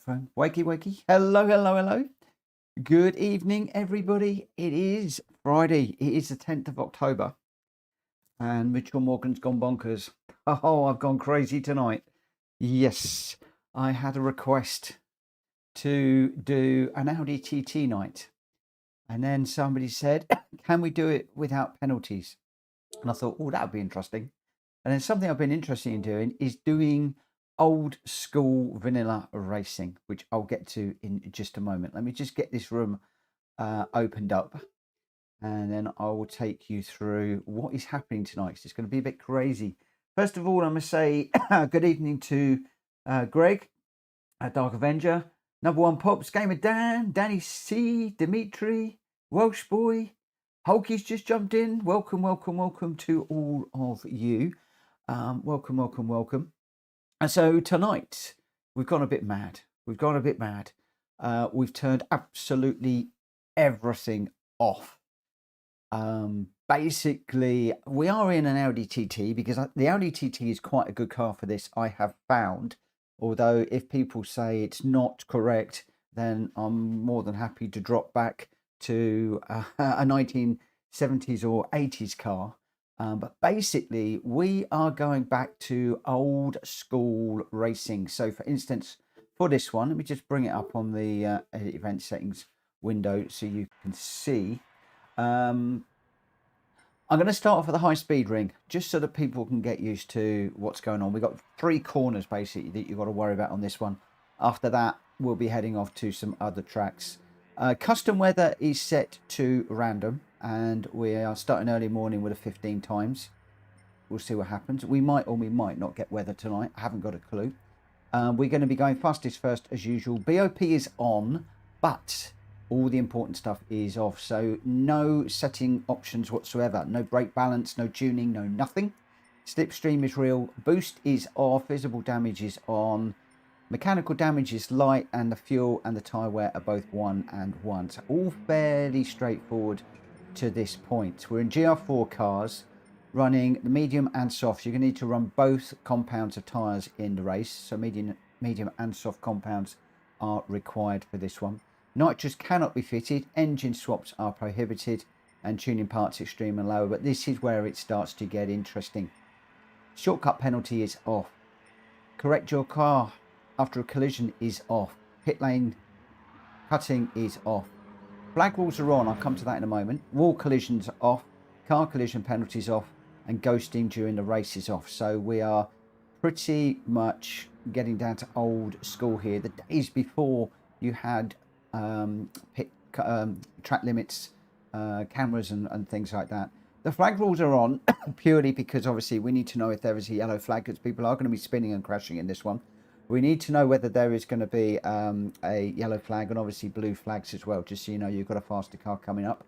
microphone. Wakey, wakey. Hello, hello, hello. Good evening, everybody. It is Friday. It is the 10th of October. And Mitchell Morgan's gone bonkers. Oh, I've gone crazy tonight. Yes, I had a request to do an Audi TT night. And then somebody said, can we do it without penalties? And I thought, oh, that would be interesting. And then something I've been interested in doing is doing old school vanilla racing, which I'll get to in just a moment. Let me just get this room opened up, and then I will take you through what is happening tonight. It's going to be a bit crazy. First of all, I'm going to say good evening to Greg, Dark Avenger, Number One Pops, Gamer Dan, Danny C, Dimitri, Welsh Boy, Hulky's just jumped in. Welcome, welcome, welcome to all of you. Welcome, welcome, welcome. And so tonight we've gone a bit mad. We've turned absolutely everything off. Basically, we are in an Audi TT because the Audi TT is quite a good car for this, I have found. Although if people say it's not correct, then I'm more than happy to drop back to a 1970s or 80s car. But basically, we are going back to old school racing. So, for instance, for this one, let me just bring it up on the event settings window so you can see. I'm going to start off with the high speed ring, just so that people can get used to what's going on. We've got 3 corners, basically, that you've got to worry about on this one. After that, we'll be heading off to some other tracks. Custom weather is set to random, and we are starting early morning with a 15 times. We'll see what happens. We might or we might not get weather tonight. I haven't got a clue. We're going to be going fastest first as usual. BOP is on, but all the important stuff is off. So no setting options whatsoever. No brake balance, no tuning, no nothing. Slipstream is real. Boost is off. Visible damage is on. Mechanical damage is light, and the fuel and the tyre wear are both 1 and 1. So all fairly straightforward to this point. We're in Gr.4 cars, running the medium and soft. So you're going to need to run both compounds of tyres in the race. So medium and soft compounds are required for this one. Nitrous cannot be fitted. Engine swaps are prohibited, and tuning parts extreme and lower. But this is where it starts to get interesting. Shortcut penalty is off. Correct your car after a collision is off. Pit lane cutting is off. Flag rules are on. I'll come to that in a moment. Wall collisions are off. Car collision penalties off. And ghosting during the race is off. So we are pretty much getting down to old school here. The days before you had track limits, cameras and things like that. The flag rules are on purely because obviously we need to know if there is a yellow flag, because people are going to be spinning and crashing in this one. We need to know whether there is going to be a yellow flag and obviously blue flags as well, just so you know you've got a faster car coming up.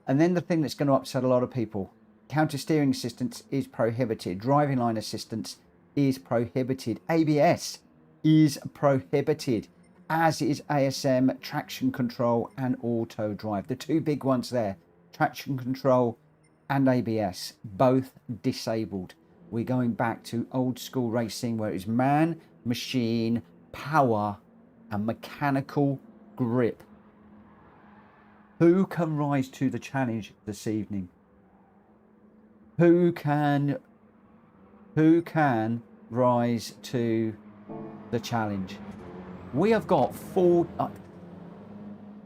And then the thing that's going to upset a lot of people, counter steering assistance is prohibited. Driving line assistance is prohibited. ABS is prohibited, as is ASM, traction control and auto drive. The 2 big ones there, traction control and ABS, both disabled. We're going back to old school racing where it's man, machine, power and mechanical grip. Who can rise to the challenge this evening? Who can rise to the challenge? We have got 4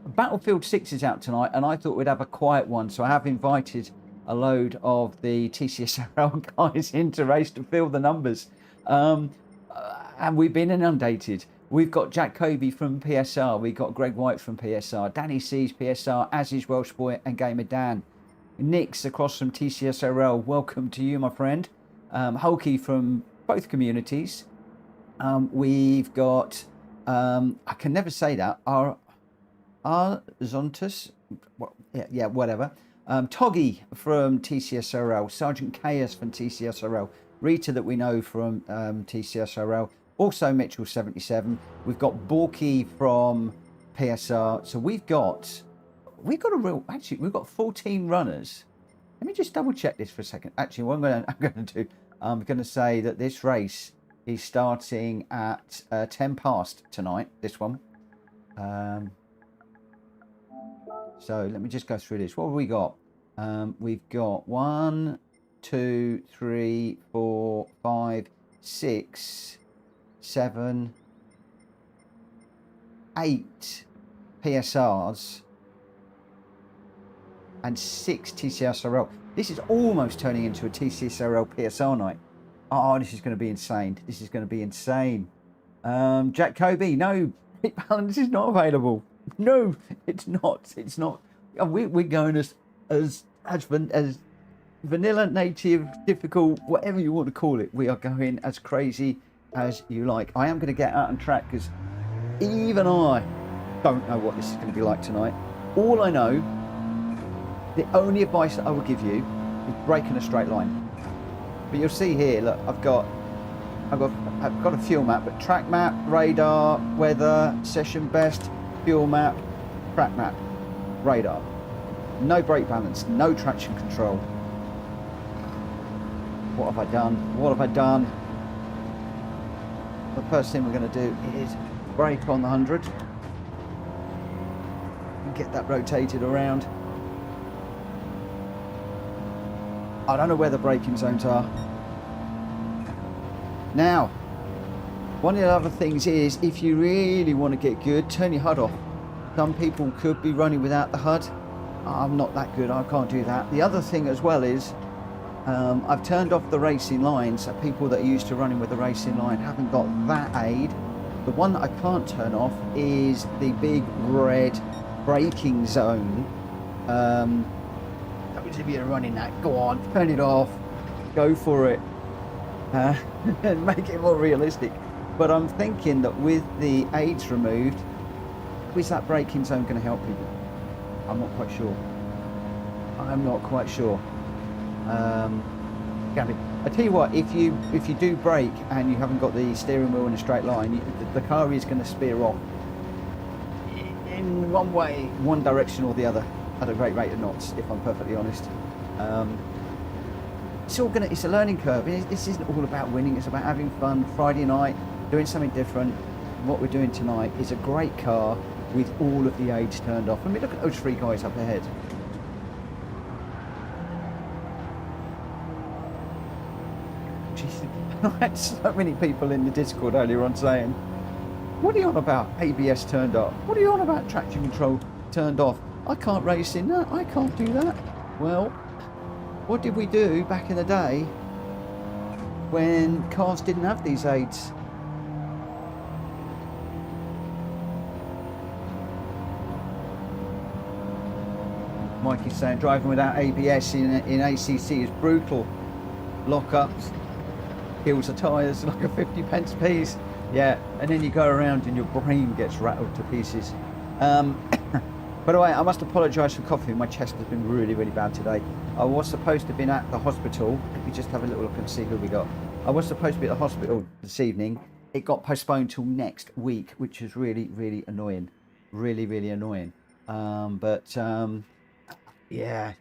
Battlefield 6 is out tonight, and I thought we'd have a quiet one, so I have invited a load of the TCS guys into race to fill the numbers. And we've been inundated. We've got Jack Kobe from PSR. We've got Greg White from PSR. Danny C's PSR, as is Welsh Boy and Gamer Dan. Nick's across from TCSRL. Welcome to you, my friend. Hulky from both communities. We've got, I can never say that, Zontus, yeah, whatever. Toggy from TCSRL. Sergeant Chaos from TCSRL. Rita that we know from TCSRL. Also Mitchell 77. We've got Borky from PSR. So we've got a real, actually we've got 14 runners. Let me just double check this for a second. Actually, what I'm going to do, I'm going to say that this race is starting at 10 past tonight, this one. So let me just go through this. What have we got? We've got 1, 2, 3, 4, 5, 6, 7, 8 PSRs and 6 TCSRL. This is almost turning into a TCSRL PSR night. Oh, this is going to be insane. This is going to be insane. Jack Kobe, no, this is not available. No, it's not. It's not. We're going as vanilla, native, difficult, whatever you want to call it. We are going as crazy as you like. I am going to get out on track because even I don't know what this is going to be like tonight. All I know, the only advice that I will give you is brake in a straight line. But you'll see here, look, I've got a fuel map, but track map, radar, weather, session best, fuel map, track map, radar. No brake balance, no traction control. What have I done? What have I done? The first thing we're going to do is brake on the 100 and get that rotated around. I don't know where the braking zones are. Now, one of the other things is, if you really want to get good, turn your HUD off. Some people could be running without the HUD. I'm not that good, I can't do that. The other thing as well is, I've turned off the racing lines, so people that are used to running with the racing line haven't got that aid. The one that I can't turn off is the big red braking zone. If you're running that, go on, turn it off, go for it, and make it more realistic. But I'm thinking that with the aids removed, is that braking zone going to help people? I'm not quite sure. I'm not quite sure. Gabby, I tell you what, if you do brake and you haven't got the steering wheel in a straight line, the car is going to spear off in one way, one direction or the other, at a great rate of knots, if I'm perfectly honest. It's a learning curve. This isn't all about winning, it's about having fun. Friday night, doing something different. What we're doing tonight is a great car with all of the aids turned off. I mean, look at those 3 guys up ahead. Jesus, I had so many people in the Discord earlier on saying, what are you on about ABS turned off? What are you on about traction control turned off? I can't race in that, I can't do that. Well, what did we do back in the day when cars didn't have these aids? Mikey's saying driving without ABS in ACC is brutal. Lockups, kills the tyres like a 50p piece. Yeah, and then you go around and your brain gets rattled to pieces. By the way, I must apologise for coughing. My chest has been really, really bad today. I was supposed to have been at the hospital. Let me just have a little look and see who we got. I was supposed to be at the hospital this evening. It got postponed till next week, which is really, really annoying. Really, really annoying. Yeah,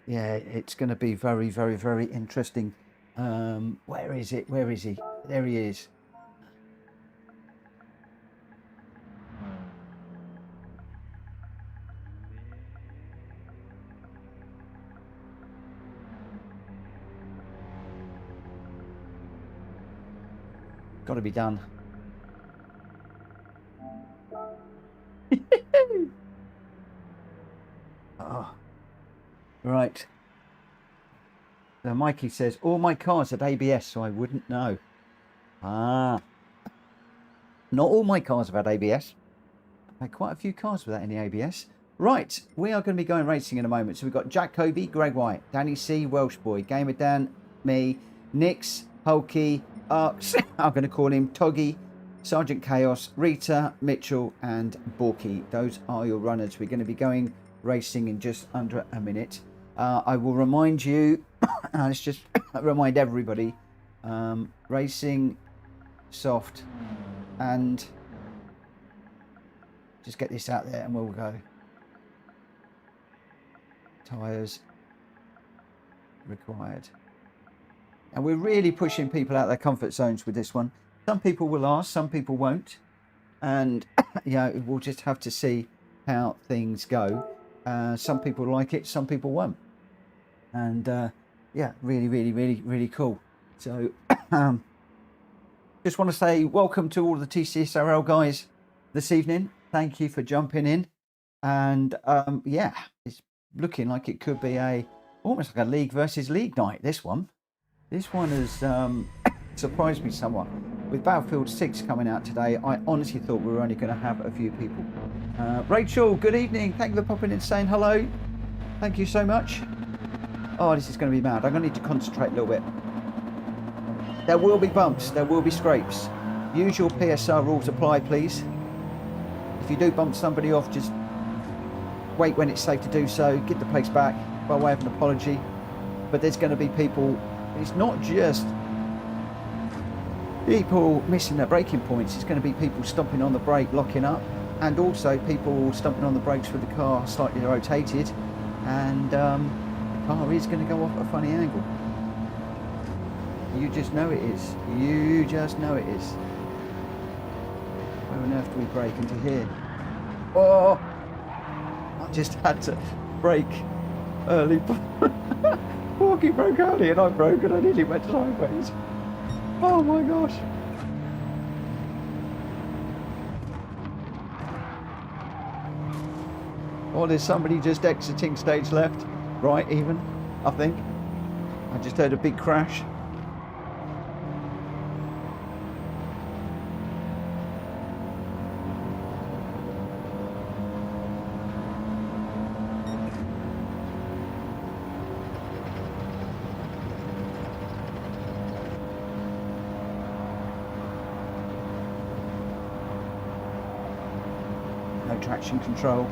it's going to be very, very, very interesting. Where is it? Where is he? There he is. Got to be done. Oh. Right. So Mikey says, all my cars had ABS, so I wouldn't know. Ah. Not all my cars have had ABS. I've had quite a few cars without any ABS. Right, we are going to be going racing in a moment. So we've got Jack Kobe, Greg White, Danny C, Welsh Boy, Gamer Dan, me, Nix, Hulky, Arx, I'm going to call him Toggy, Sergeant Chaos, Rita, Mitchell, and Borky. Those are your runners. We're going to be going racing in just under a minute. I will remind you, let's just remind everybody, racing, soft, and just get this out there and we'll go. Tyres required. And we're really pushing people out of their comfort zones with this one. Some people will last, some people won't. And, we'll just have to see how things go. Some people like it, some people won't. And, yeah, really, really, really, really cool. So, just want to say welcome to all the TCSRL guys this evening. Thank you for jumping in. And, yeah, it's looking like it could be almost like a league versus league night, this one. This one has surprised me somewhat. With Battlefield 6 coming out today, I honestly thought we were only going to have a few people. Rachel, good evening. Thank you for popping in saying hello. Thank you so much. Oh, this is going to be mad. I'm going to need to concentrate a little bit. There will be bumps. There will be scrapes. Usual PSR rules apply, please. If you do bump somebody off, just wait when it's safe to do so. Give the place back by way of an apology. But there's going to be people. It's not just people missing their braking points. It's going to be people stomping on the brake, locking up, and also people stomping on the brakes with the car slightly rotated, and the car is going to go off at a funny angle. You just know it is. You just know it is. Where on earth do we brake into here? Oh! I just had to brake early. Walkie broke early and I broke and I nearly went sideways. Oh my gosh. Oh, there's somebody just exiting stage left. Right, even, I think. I just heard a big crash. Traction control.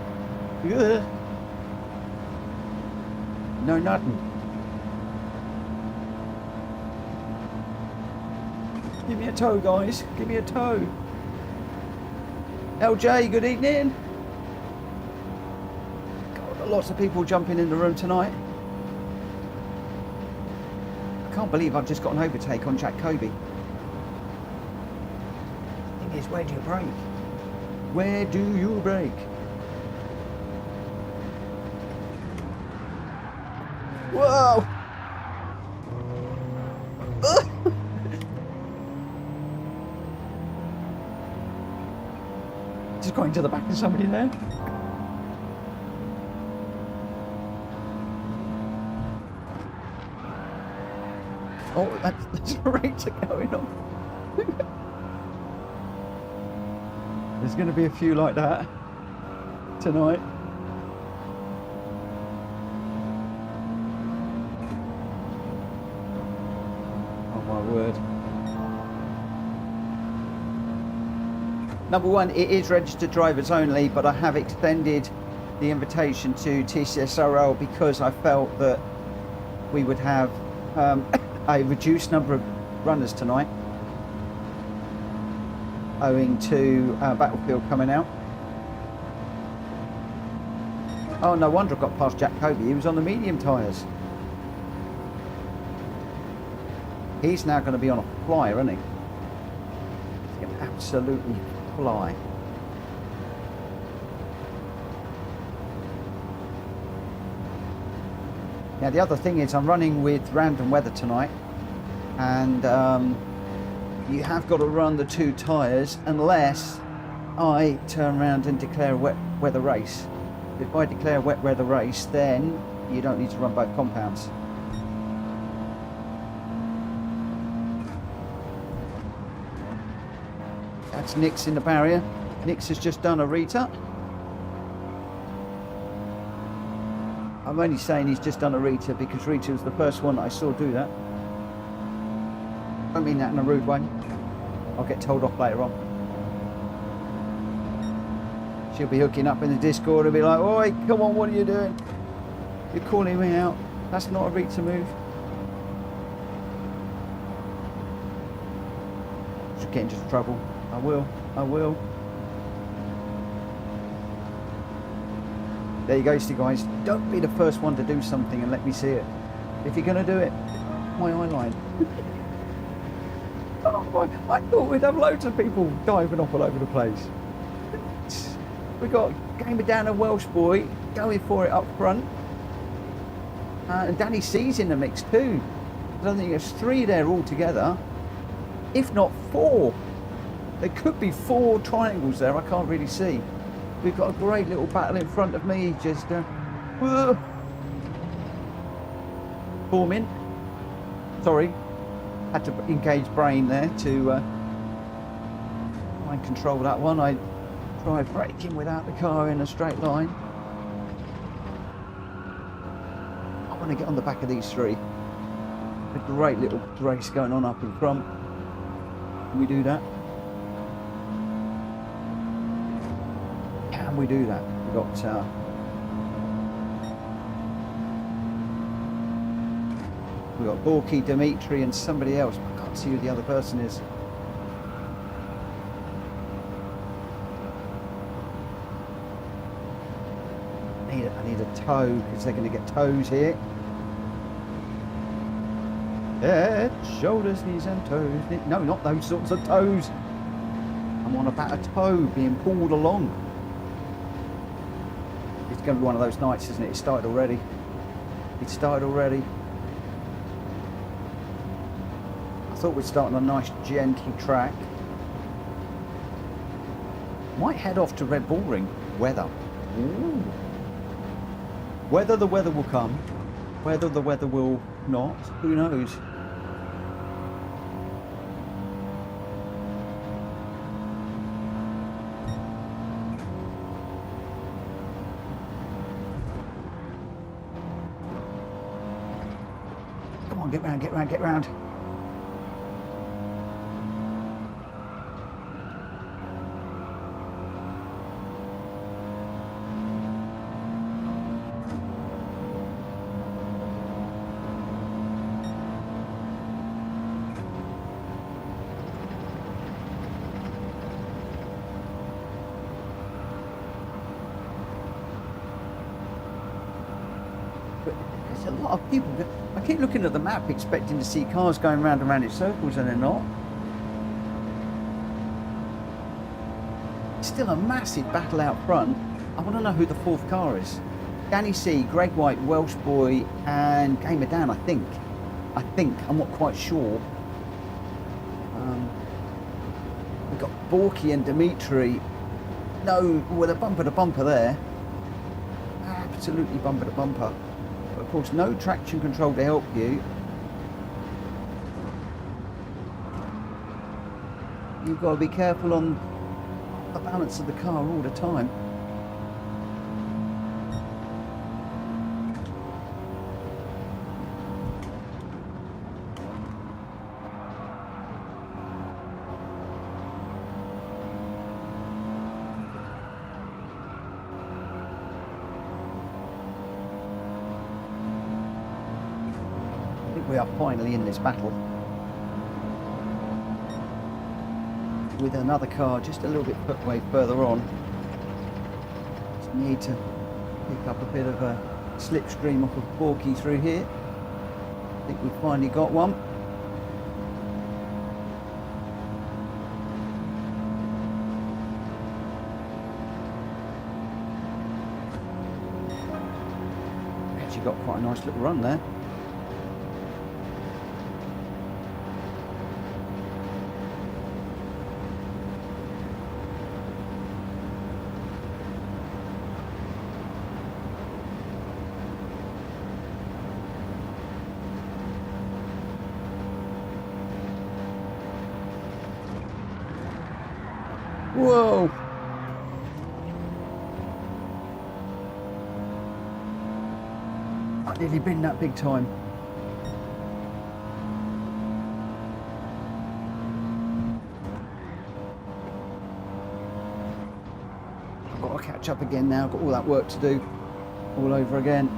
Ugh. No, nothing. Give me a tow, guys. Give me a tow. LJ, good evening. God, lots of people jumping in the room tonight. I can't believe I've just got an overtake on Jack Kobe. The thing is, where do you brake? Where do you brake? Whoa! Just going to the back of somebody there. Oh, there's a racer going on. There's going to be a few like that tonight. Oh my word. Number one, it is registered drivers only, but I have extended the invitation to TCSRL because I felt that we would have a reduced number of runners tonight, owing to Battlefield coming out. Oh, no wonder I got past Jack Kobe. He was on the medium tyres. He's now going to be on a flyer, isn't he? He's going to absolutely fly. Now, the other thing is I'm running with random weather tonight, and you have got to run the 2 tyres unless I turn around and declare a wet weather race. If I declare a wet weather race, then you don't need to run both compounds. That's Nick's in the barrier. Nick's has just done a retard. I'm only saying he's just done a Rita because Rita was the first one that I saw do that. I don't mean that in a rude way. I'll get told off later on. She'll be hooking up in the Discord and be like, "Oi, come on, what are you doing? You're calling me out. That's not a Rita move." Should get into trouble. I will. There you go, guys. Don't be the first one to do something and let me see it. If you're going to do it, my eye line. Oh, I thought we'd have loads of people diving off all over the place. We got Gamer Dan, a Welsh boy, going for it up front. And Danny C's in the mix too. I don't think there's 3 there altogether, if not 4. There could be 4 triangles there, I can't really see. We've got a great little battle in front of me, just forming. Sorry, had to engage brain there to try and control that one. I tried braking without the car in a straight line. I want to get on the back of these 3. A great little race going on up in front. Can we do that? Can we do that? We've got Borky, Dimitri and somebody else. I can't see who the other person is. I need a toe, because they're going to get toes here. Head, shoulders, knees and toes. No, not those sorts of toes. I'm on about a toe being pulled along. It's going to be one of those nights, isn't it? It started already. It started already. I thought we'd start on a nice gentle track. Might head off to Red Bull Ring. Weather. Ooh. Whether the weather will come, whether the weather will not, who knows? Come on, get round, get round, get round. There's a lot of people. I keep looking at the map expecting to see cars going round and round in circles, and they're not. It's still a massive battle out front. I want to know who the 4th car is. Danny C, Greg White, Welsh boy and Gamer Dan, I think. I'm not quite sure. We've got Borky and Dimitri. No, with a bumper to bumper there. Absolutely bumper to bumper. But of course, no traction control to help you. You've got to be careful on the balance of the car all the time. We are finally in this battle with another car just a little bit way further on. Just need to pick up a bit of a slipstream off of Borky through here. I think we finally got one. Actually got quite a nice little run there. Whoa! I've nearly been that big time. I've got to catch up again now, got all that work to do all over again.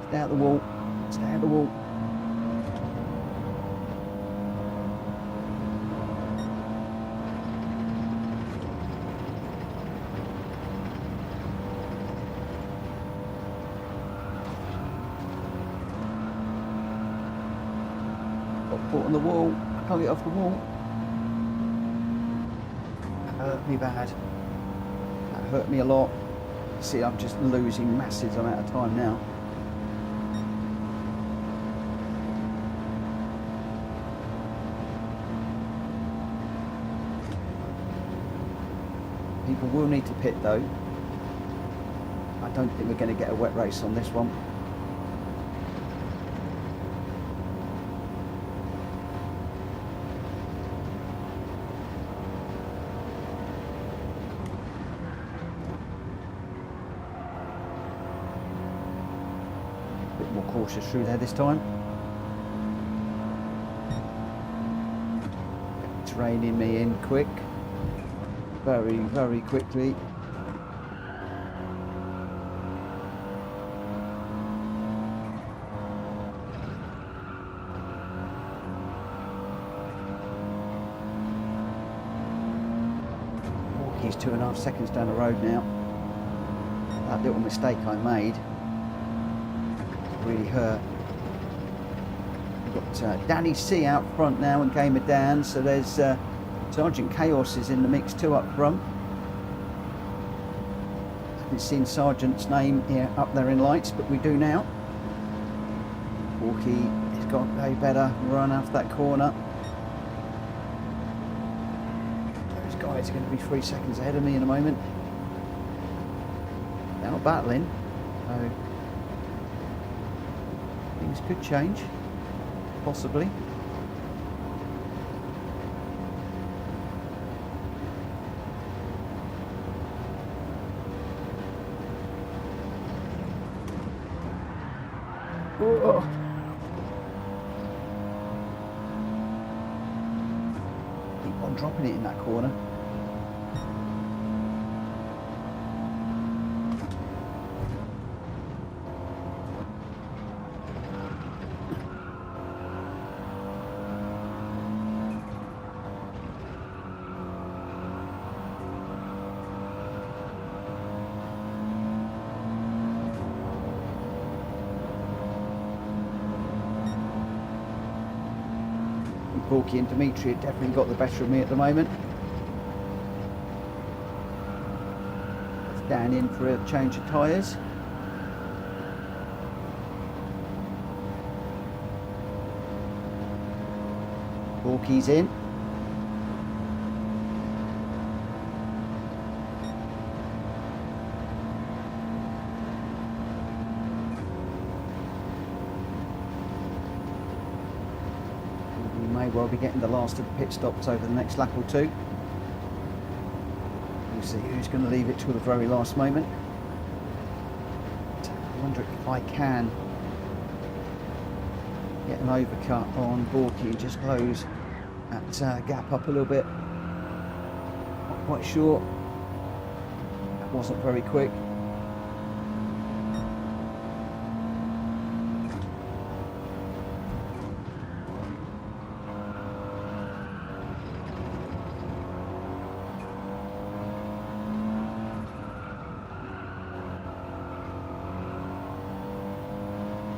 Stay out the wall, stay out the wall. Caught on the wall. I can't get off the wall. That hurt me bad. That hurt me a lot. See, I'm just losing massive amount of time now. People will need to pit though. I don't think we're going to get a wet race on this one. A bit more cautious through there this time. It's reining me in quick. Very, very quickly. He's 2.5 seconds down the road now. That little mistake I made really hurt. We've got Danny C out front now and Gamer Dan, so there's Sergeant Chaos is in the mix too up front. Haven't seen Sergeant's name here up there in lights, but we do now. Walkie has got a better run after that corner. Those guys are going to be 3 seconds ahead of me in a moment. Now battling, so things could change, possibly. Oh. Keep on dropping it in that corner. Borky and Dimitri have definitely got the better of me at the moment. Let's Dan in for a change of tyres. Borky's in. Well, be getting the last of the pit stops over the next lap or two. We'll see who's going to leave it till the very last moment. I wonder if I can get an overcut on Borky and just close that gap up a little bit. Not quite sure. That wasn't very quick.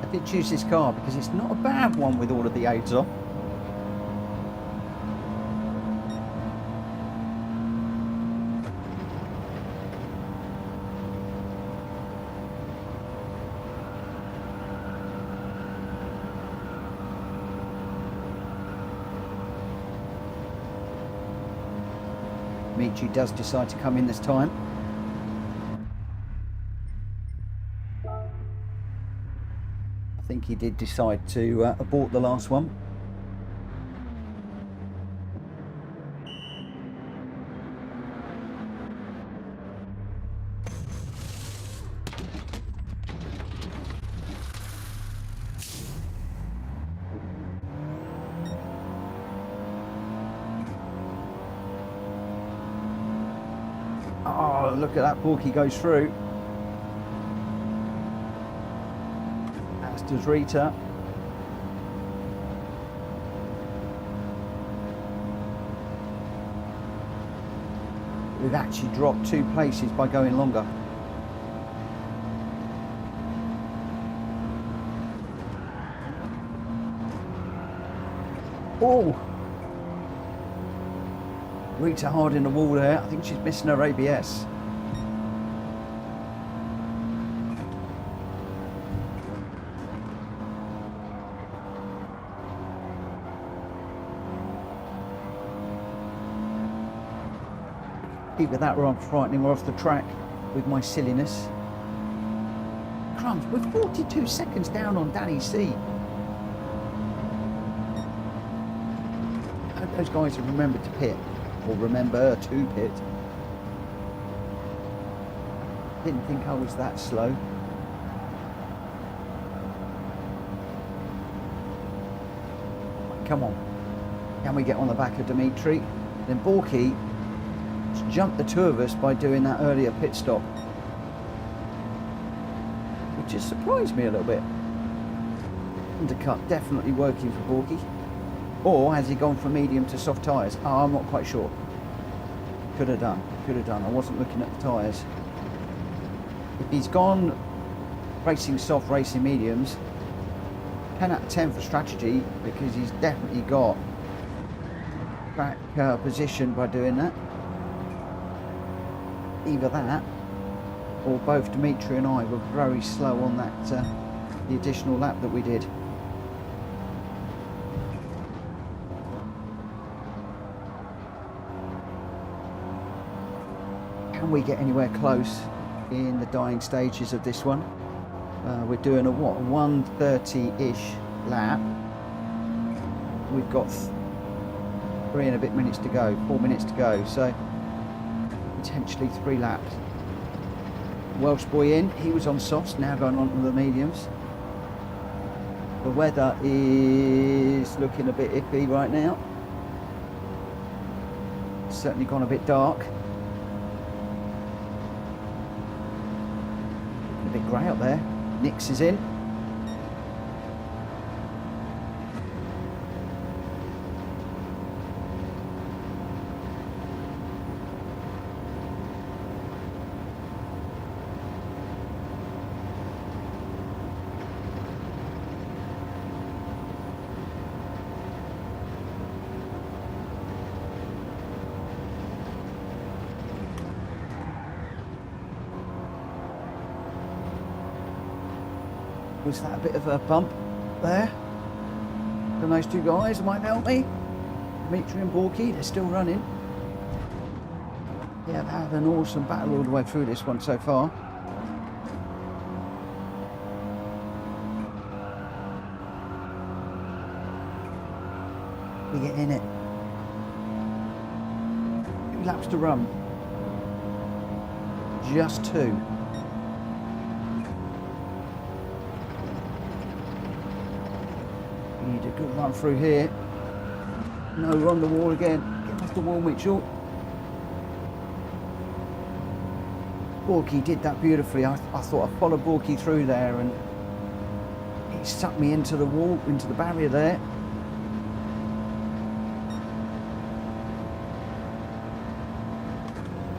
I did choose this car because it's not a bad one with all of the aids on. Michi does decide to come in this time. I think he did decide to abort the last one. Oh, look at that, Borky goes through. As does Rita. We've actually dropped 2 places by going longer. Oh! Rita hard in the wall there. I think she's missing her ABS. Either that or I'm frightening her off the track with my silliness. Crumbs, we're 42 seconds down on Danny C. I hope those guys have remembered to pit, or remember to pit. Didn't think I was that slow. Come on. Can we get on the back of Dimitri? Then Borky jumped the two of us by doing that earlier pit stop, which has surprised me a little bit. Undercut definitely working for Borky. Or has he gone from medium to soft tyres? Oh, I'm not quite sure. Could have done. I wasn't looking at the tyres. If he's gone racing soft, racing mediums, 10 out of 10 for strategy, because he's definitely got track position by doing that. Either that, or both Dimitri and I were very slow on that, the additional lap that we did. Can we get anywhere close in the dying stages of this one? We're doing a what, 1:30-ish lap. We've got 3 and a bit minutes to go, 4 minutes to go, so potentially 3 laps. Welsh boy in, he was on softs, now going on to the mediums. The weather is looking a bit iffy right now. It's certainly gone a bit dark. A bit grey up there. Nix is in. Was that a bit of a bump there? And those two guys might help me. Dimitri and Borky, they're still running. Yeah, they've had an awesome battle all the way through this one so far. We get in it. 2 laps to run. Just 2. Need a good run through here. No, we're on the wall again. Get off the wall, Mitchell. Borky did that beautifully. I thought I followed Borky through there and he sucked me into the wall, into the barrier there.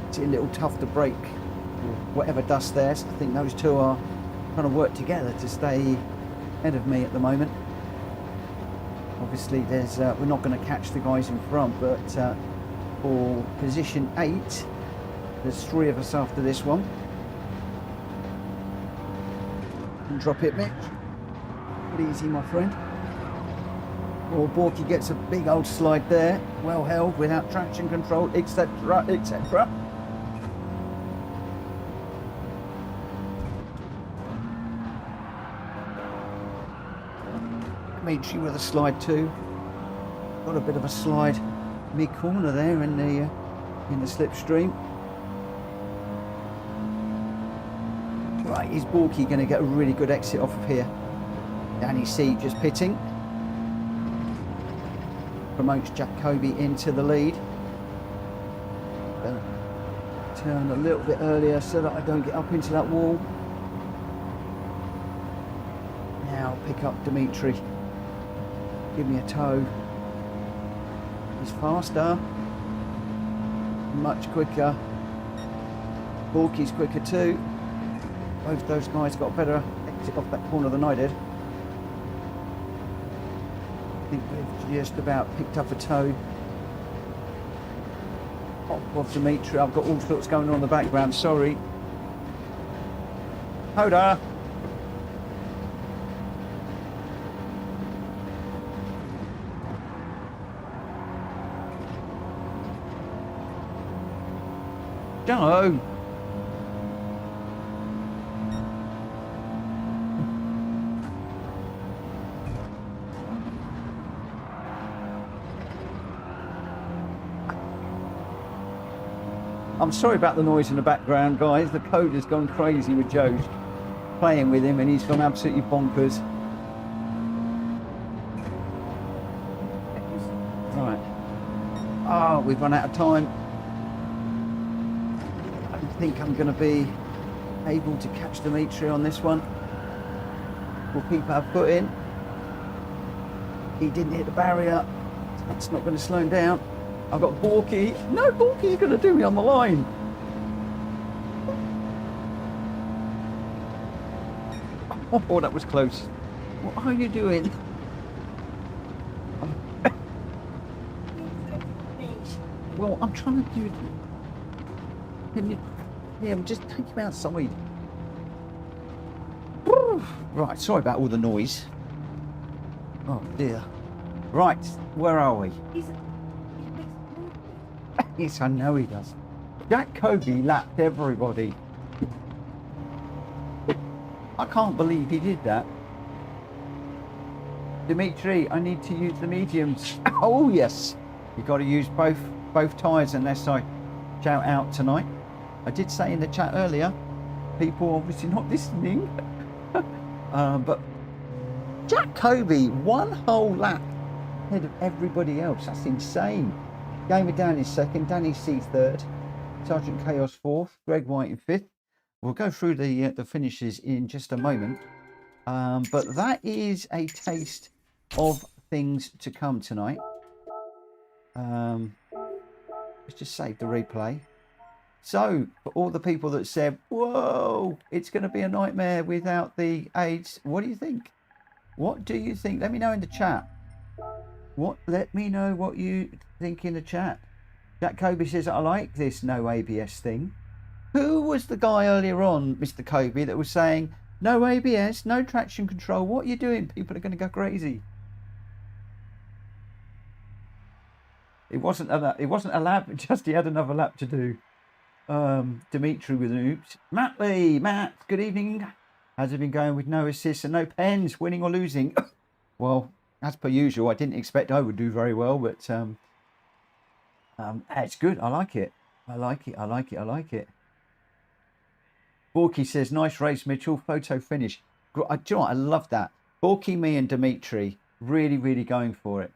It's a little tough to break whatever dust there. So I think those two are trying to work together to stay ahead of me at the moment. Obviously, there's we're not going to catch the guys in front, but for position 8, there's 3 of us after this one. And drop it, Mitch. Easy, my friend. Or Borky gets a big old slide there, well held without traction control, etc., etc. Dimitri with a slide too. Got a bit of a slide mid-corner there in the slipstream. Right, is Borky going to get a really good exit off of here? Danny C just pitting. Promotes Jacoby into the lead. Gonna turn a little bit earlier so that I don't get up into that wall. Now pick up Dimitri. Give me a toe. He's faster. Much quicker. Borky's quicker too. Both those guys got a better exit off that corner than I did. think we've just about picked up a toe off Dimitri. I've got all sorts going on in the background, sorry. Hoda! Joe! I'm sorry about the noise in the background, guys. The code has gone crazy with Joe playing with him, and he's gone absolutely bonkers. Right. Oh, we've run out of time. I don't think I'm going to be able to catch Dimitri on this one. We'll keep our foot in. He didn't hit the barrier. That's not going to slow him down. I've got Borky. No, Borky's going to do me on the line. Oh, that was close. What are you doing? Well, I'm trying to do it. Can you... Yeah, just take him outside. Right, sorry about all the noise. Oh, dear. Right, where are we? Yes, I know he does. Jack Kobe lapped everybody. I can't believe he did that. Dimitri, I need to use the mediums. Oh yes, you got to use both tyres unless I shout out tonight. I did say in the chat earlier, people obviously not listening. But Jack Kobe, one whole lap ahead of everybody else. That's insane. Gamer Dan is second, Danny C third, Sergeant Chaos fourth, Greg White in fifth. We'll go through the finishes in just a moment. But that is a taste of things to come tonight. Let's just save the replay. So, for all the people that said, whoa, it's going to be a nightmare without the aids, what do you think? What do you think? Let me know in the chat. Let me know what you think in the chat. Jack Kobe says, I like this no ABS thing. Who was the guy earlier on, Mr. Kobe, that was saying, no ABS, no traction control, what are you doing? People are going to go crazy. It wasn't a lap, just he had another lap to do. Dimitri with an oops. Matt, good evening. How's it been going with no assists and no pens, winning or losing? Well, as per usual, I didn't expect I would do very well, but it's good. I like it. I like it. Borky says, nice race, Mitchell. Photo finish. Do you know what? I love that. Borky, me and Dimitri really, really going for it.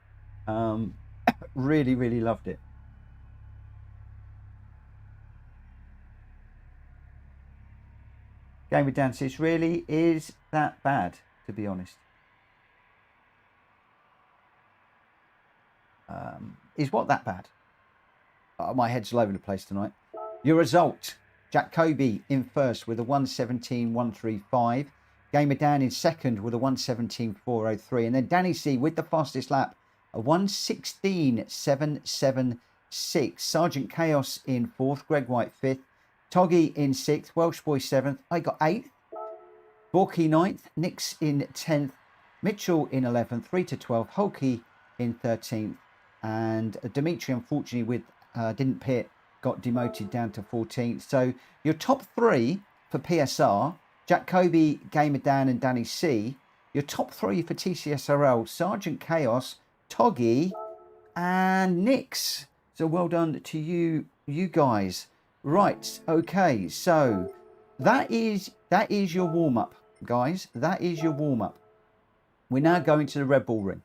Really, really loved it. Game with Dan says, really is that bad, to be honest. Is what that bad? My head's all over the place tonight. Your result. Jack Kobe in first with a 1:17.135. Gamer Dan in second with a 1:17.403. And then Danny C with the fastest lap, a 1:16.776. Sergeant Chaos in fourth. Greg White fifth. Toggy in sixth. Welsh Boy seventh. I got eighth. Borky ninth. Nix in 10th. Mitchell in 11th. 3 to 12. Holkey in 13th. And Dimitri, unfortunately, with didn't pit, got demoted down to 14th. So your top three for PSR, Jack Kobe, Gamer Dan and Danny C. Your top three for TCSRL, Sergeant Chaos, Toggy and Nix. So well done to you guys. Right, okay, so that is your warm-up, guys. That is your warm-up. We're now going to the Red Bull Ring.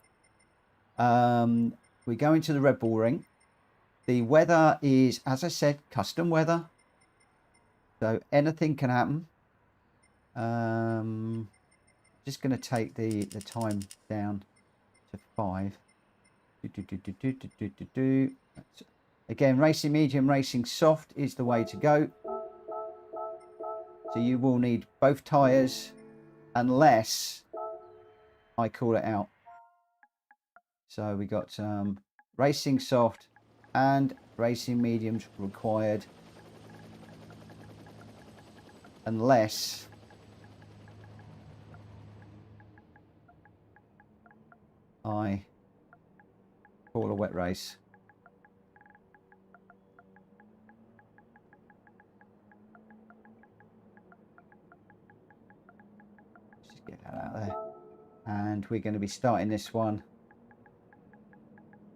We're going to the Red Bull Ring. The weather is, as I said, custom weather. So anything can happen. Just going to take the time down to 5. Again, racing medium, racing soft is the way to go. So you will need both tyres unless I call it out. So we got racing soft and racing mediums required, unless I call a wet race. Let's just get that out there. And we're going to be starting this one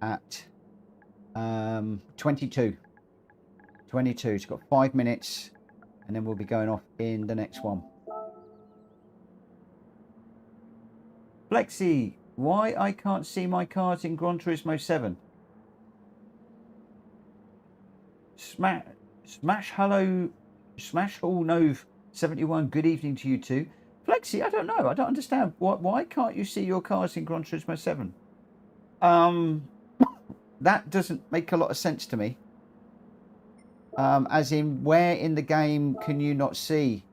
at 22. So it's got 5 minutes, and then we'll be going off in the next one. Flexi, why I can't see my cars in Gran Turismo 7? Smash Hall Nove 71. Good evening to you too. Flexi, I don't know. I don't understand. Why can't you see your cars in Gran Turismo 7? That doesn't make a lot of sense to me. As in, where in the game can you not see?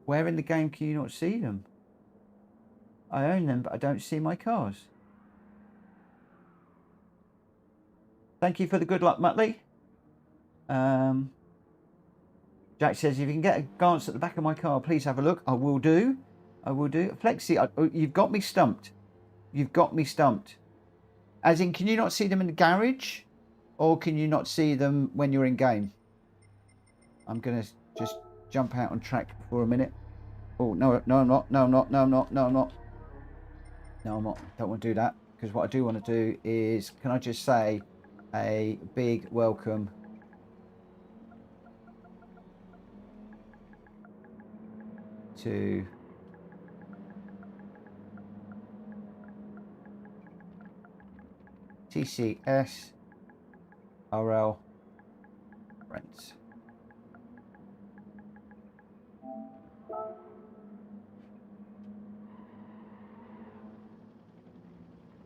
Where in the game can you not see them? I own them, but I don't see my cars. Thank you for the good luck, Muttley. Jack says, if you can get a glance at the back of my car, please have a look. I will do. I will do. Flexi, you've got me stumped. You've got me stumped. As in, can you not see them in the garage? Or can you not see them when you're in game? I'm going to just jump out on track for a minute. Oh, no, no, I'm not. No, I'm not. No, I'm not. No, I'm not. No, I'm not. Don't want to do that. Because what I do want to do is, can I just say a big welcome to TCS RL friends.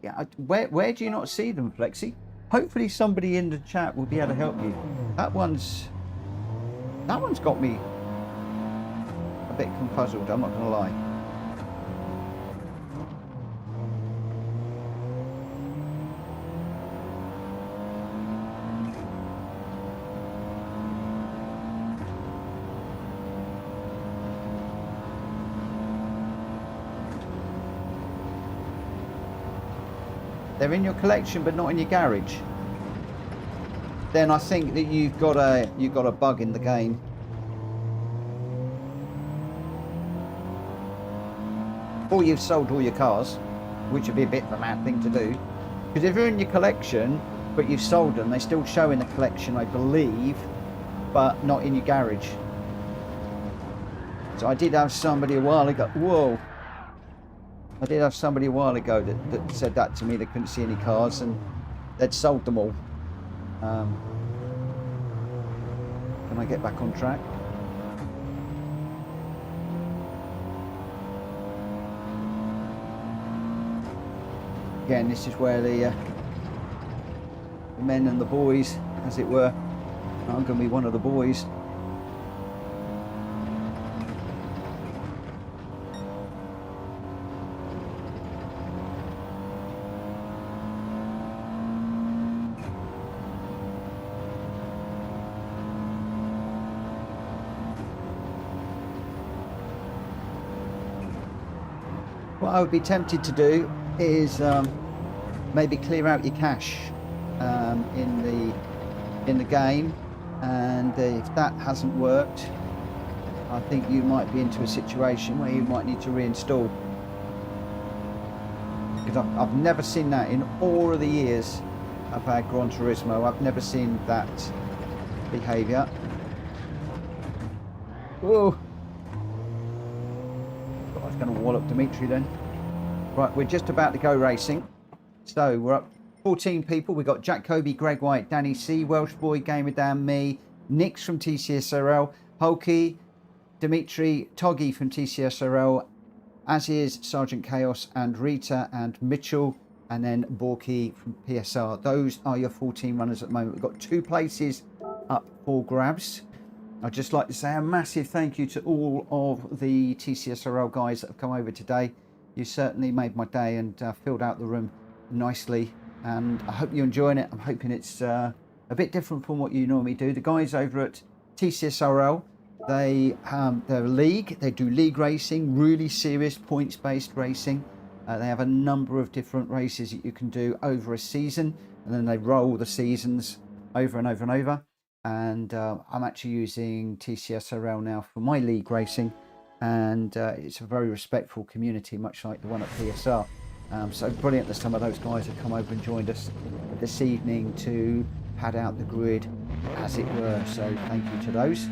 Yeah, where do you not see them, Flexi? Hopefully somebody in the chat will be able to help you. That one's got me a bit confuzzled, I'm not going to lie. They're in your collection but not in your garage. Then I think that you've got a bug in the game. Or you've sold all your cars, which would be a bit of a mad thing to do. Because if they're in your collection but you've sold them, they still show in the collection, I believe, but not in your garage. So I did have somebody a while ago. Whoa. I did have somebody a while ago that said that to me. They couldn't see any cars and they'd sold them all. Can I get back on track? Again, this is where the men and the boys, as it were, I'm going to be one of the boys. What I would be tempted to do is maybe clear out your cache in the game, and if that hasn't worked, I think you might be into a situation where you might need to reinstall. Because I've never seen that in all of the years I've had Gran Turismo. I've never seen that behaviour. Whoa! I was going to wallop Dimitri then. Right, we're just about to go racing. So we're up 14 people. We've got Jack Kobe, Greg White, Danny C, Welsh Boy, Gamer Dan, me, Nix from TCSRL, Hulky, Dimitri, Toggy from TCSRL, as is Sergeant Chaos and Rita and Mitchell, and then Borky from PSR. Those are your 14 runners at the moment. We've got 2 places up for grabs. I'd just like to say a massive thank you to all of the TCSRL guys that have come over today. You certainly made my day and filled out the room nicely. And I hope you're enjoying it. I'm hoping it's a bit different from what you normally do. The guys over at TCS, they're a league. They do league racing, really serious points-based racing. They have a number of different races that you can do over a season, and then they roll the seasons over and over and over. And I'm actually using TCS now for my league racing, and it's a very respectful community, much like the one at PSR. So brilliant that some of those guys have come over and joined us this evening to pad out the grid, as it were. So thank you to those.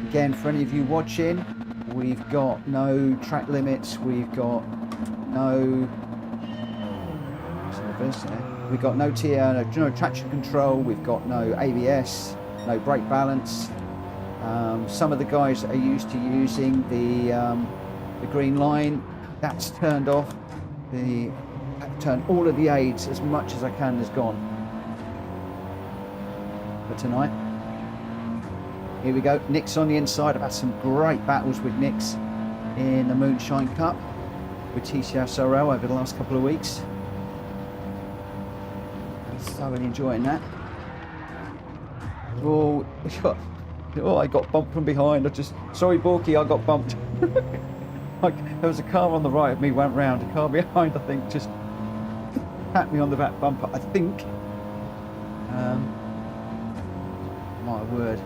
Again, for any of you watching, we've got no track limits, we've got no TR, no traction control, we've got no ABS, no brake balance. Some of the guys that are used to using the green line, that's turned off. Turn all of the aids as much as I can is gone for tonight. Here we go, Nick's on the inside. I've had some great battles with Nick's in the Moonshine Cup with TCS over the last couple of weeks. Thoroughly enjoying that. Oh, I got bumped from behind. Sorry, Borky, I got bumped. There was a car on the right of me, went round. A car behind, I think, just tapped me on the back bumper, I think. My word.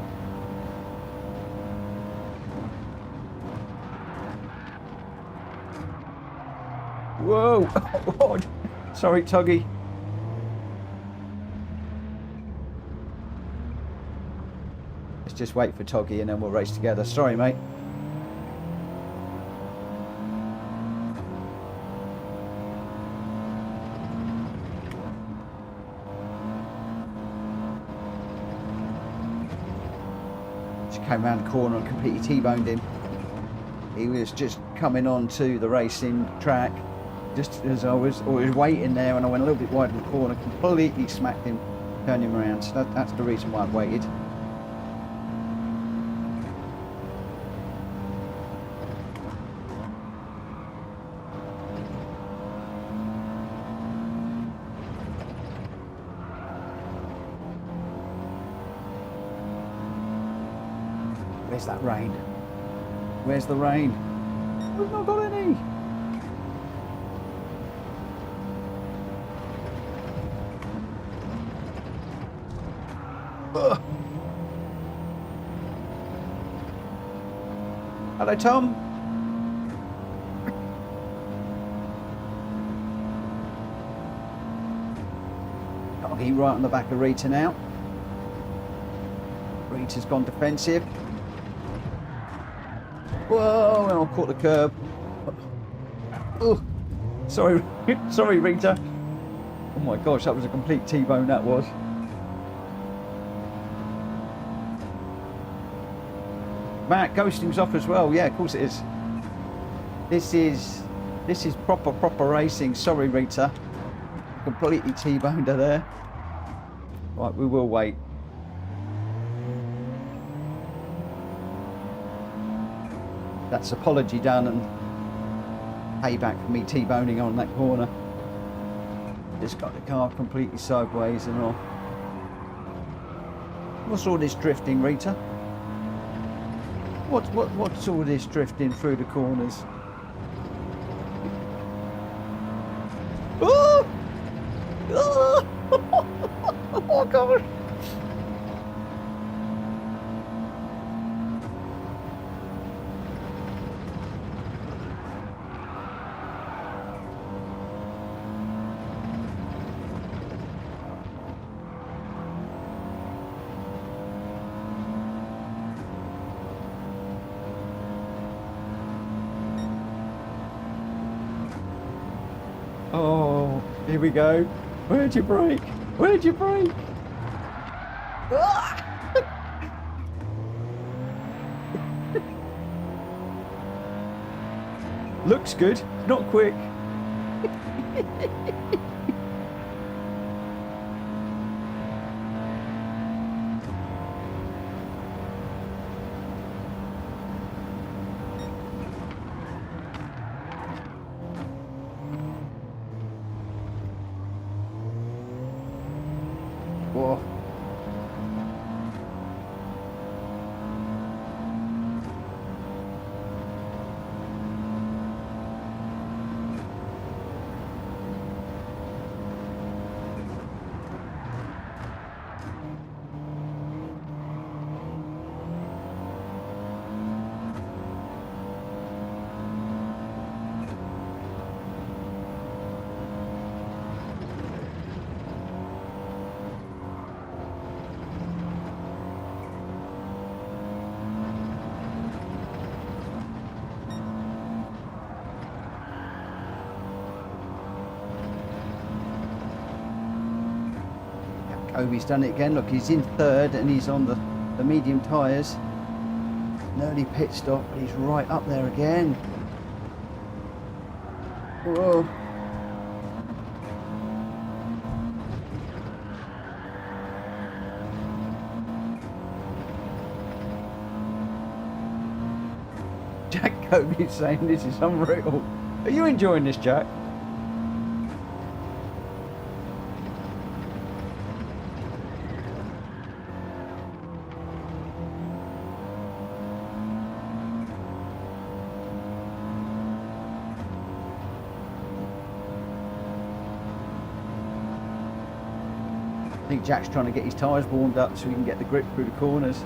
Whoa! Oh, sorry, Tuggy. Let's just wait for Toggy and then we'll race together. Sorry, mate. Just came around the corner and completely T-boned him. He was just coming onto the racing track just as I was waiting there, and I went a little bit wide in the corner, completely smacked him, turned him around. So that's the reason why I've waited. Where's that rain? Where's the rain? We've not got any. Ugh. Hello, Tom. Doggy right on the back of Rita now. Rita's gone defensive. Whoa, and I caught the curb. Oh, sorry, sorry, Rita. Oh my gosh, that was a complete T-bone, that was. Matt, ghosting's off as well. Yeah, of course it is. This is proper racing. Sorry, Rita. Completely T-boned her there. Right, we will wait. That's apology done and payback for me T-boning on that corner. Just got the car completely sideways and all. What's all this drifting, Rita? What's all this drifting through the corners? Oh! Oh! Oh God! Oh, here we go. Where'd you brake? Where'd you brake? Ah! Looks good, not quick. Jacoby's done it again. Look, he's in third and he's on the medium tyres. An early pit stop, but he's right up there again. Whoa. Jacoby's saying this is unreal. Are you enjoying this, Jack? I think Jack's trying to get his tyres warmed up so he can get the grip through the corners.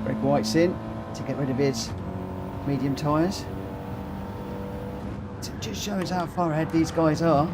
Greg White's in to get rid of his medium tyres. It just shows how far ahead these guys are.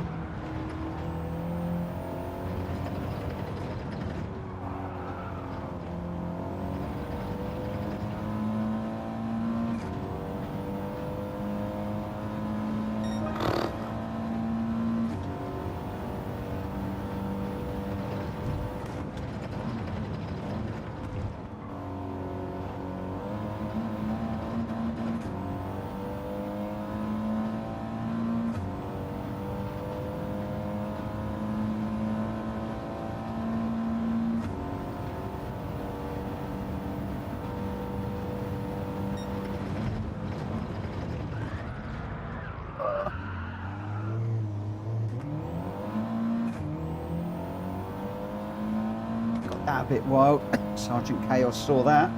That a bit wild. Sergeant Chaos saw that,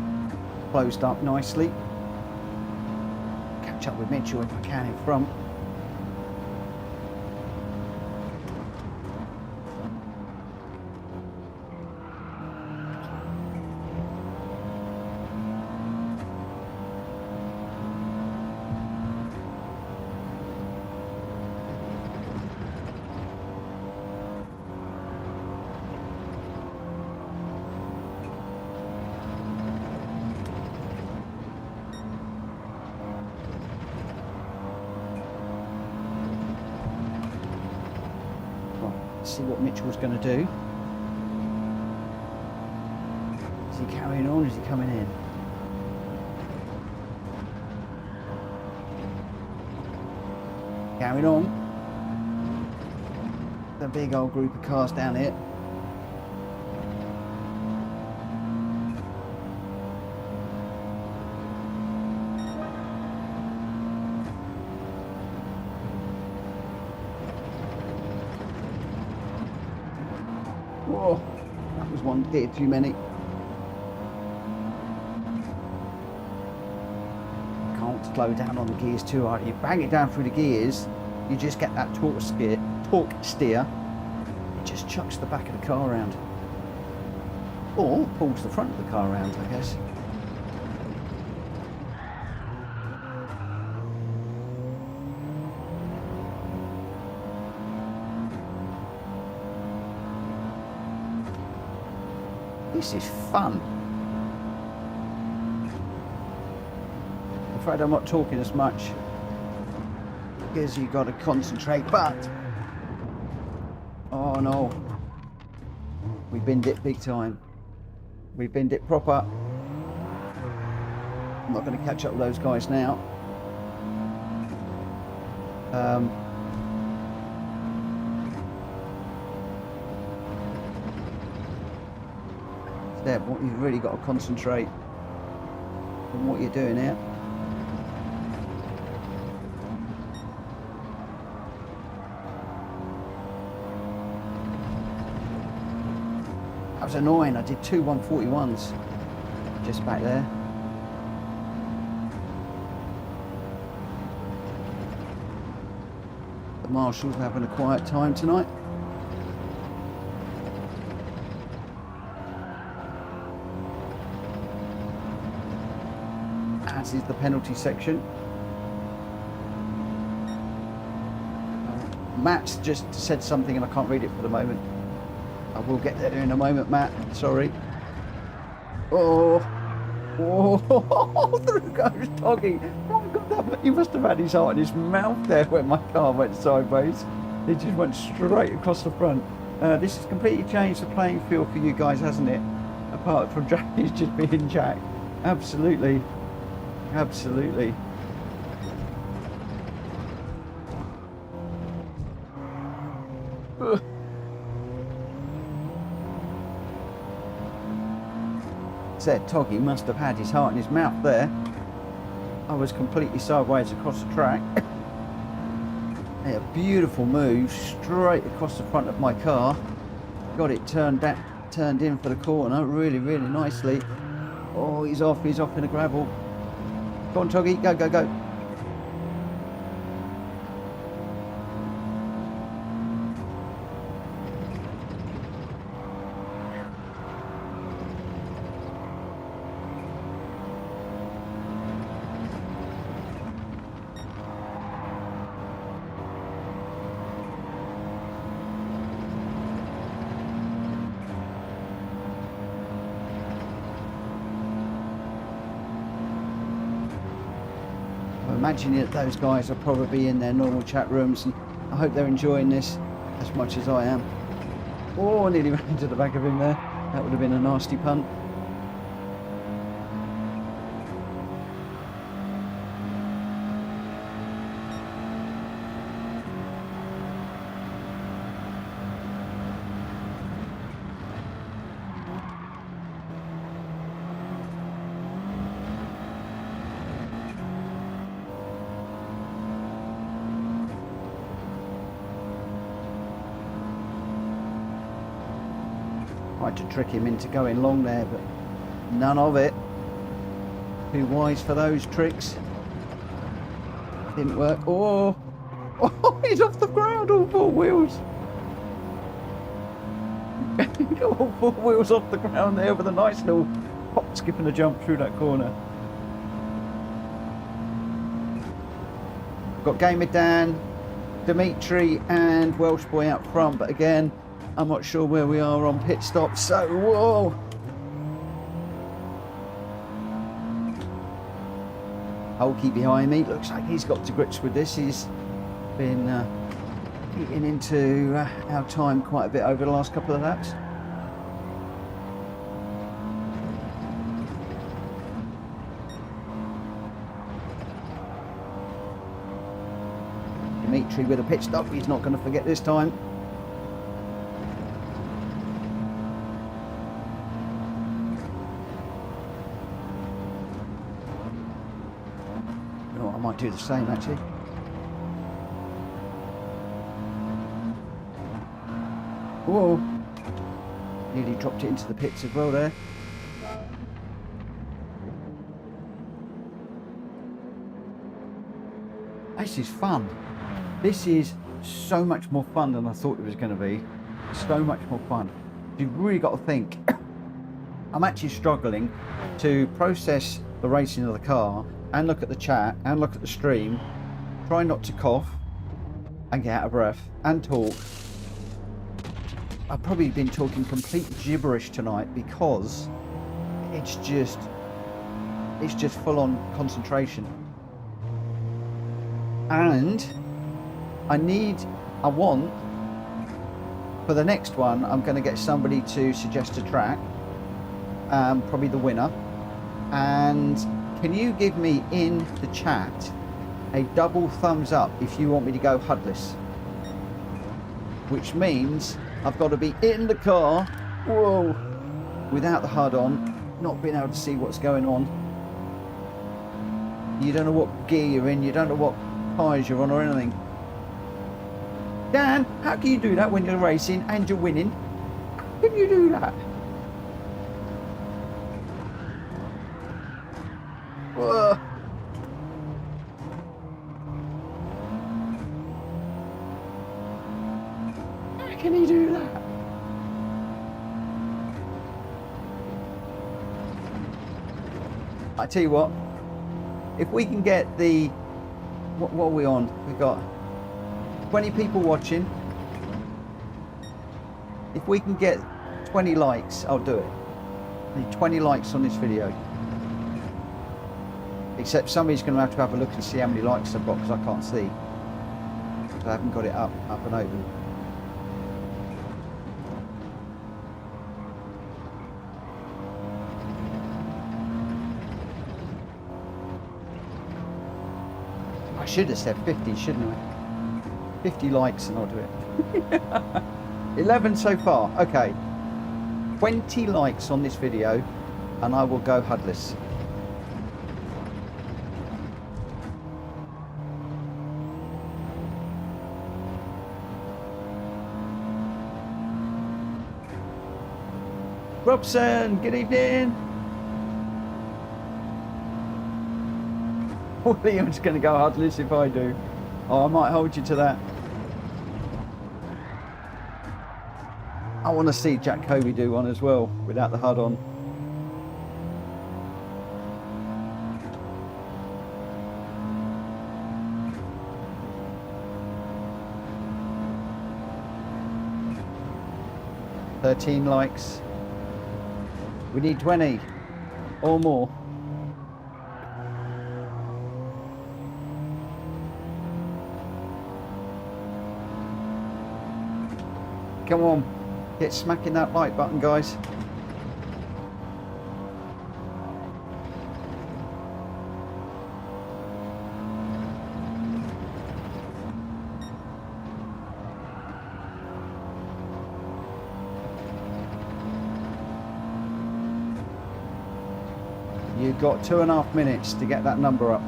closed up nicely. Catch up with Mitchell if I can in front. See what Mitchell's going to do. Is he carrying on or is he coming in? Carrying on. The big old group of cars down here. Whoa, that was one gear too many. Can't slow down on the gears too hard. You bang it down through the gears, you just get that torque steer. It just chucks the back of the car around. Or pulls the front of the car around, I guess. This is fun. I'm afraid I'm not talking as much because you've got to concentrate, but oh no, we binned it big time. We binned it proper. I'm not going to catch up with those guys now. There, you've really got to concentrate. from what you're doing here. That was annoying. I did two 141s just back there. The marshals are having a quiet time tonight. As is the penalty section. Matt's just said something and I can't read it for the moment. I will get there in a moment, Matt. Sorry. Oh, through goes Toggy. Oh my God, he must have had his heart in his mouth there when my car went sideways. It just went straight across the front. This has completely changed the playing field for you guys, hasn't it? Apart from Jackie's just being Jack. Absolutely. Absolutely. Said Toggy must have had his heart in his mouth there. I was completely sideways across the track. A beautiful move straight across the front of my car. Got it turned in for the corner really, really nicely. Oh, he's off in the gravel. Go on, Toggy, go, go, go. Imagining that those guys are probably in their normal chat rooms, and I hope they're enjoying this as much as I am. Oh, I nearly ran into the back of him there. That would have been a nasty punt. Tried to trick him into going long there, but none of it. Too wise for those tricks. Didn't work. Oh, he's off the ground, all four wheels. All four wheels off the ground there with a nice little hop, skip and a jump through that corner. Got Gamer Dan, Dimitri and Welsh Boy out front, but again, I'm not sure where we are on pit stop, so whoa! Hulky behind me, looks like he's got to grips with this. He's been eating into our time quite a bit over the last couple of laps. Dimitri with a pit stop, he's not going to forget this time. Might do the same actually. Whoa! Nearly dropped it into the pits as well there. This is fun. This is so much more fun than I thought it was going to be. So much more fun. You've really got to think. I'm actually struggling to process the racing of the car and look at the chat and look at the stream, try not to cough and get out of breath and talk. I've probably been talking complete gibberish tonight because it's just full on concentration. And I want for the next one, I'm going to get somebody to suggest a track, probably the winner. And can you give me in the chat a double thumbs up if you want me to go HUDless? Which means I've got to be in the car, whoa, without the HUD on, not being able to see what's going on. You don't know what gear you're in. You don't know what tyres you're on or anything. Dan, how can you do that when you're racing and you're winning? How can you do that? Whoa. How can he do that? I tell you what, if we can get the, what are we on? We've got 20 people watching. If we can get 20 likes, I'll do it. I need 20 likes on this video. Except somebody's going to have a look and see how many likes I've got, because I can't see. I haven't got it up and open. I should have said 50, shouldn't I? 50 likes and I'll do it. 11 so far. Okay. 20 likes on this video and I will go HUDless. Robson, good evening. Liam's going to go HUDless if I do. Oh, I might hold you to that. I want to see Jack Kobe do one as well without the HUD on. "13 likes. We need 20 or more. Come on, get smacking that like button, guys. You've got 2.5 minutes to get that number up.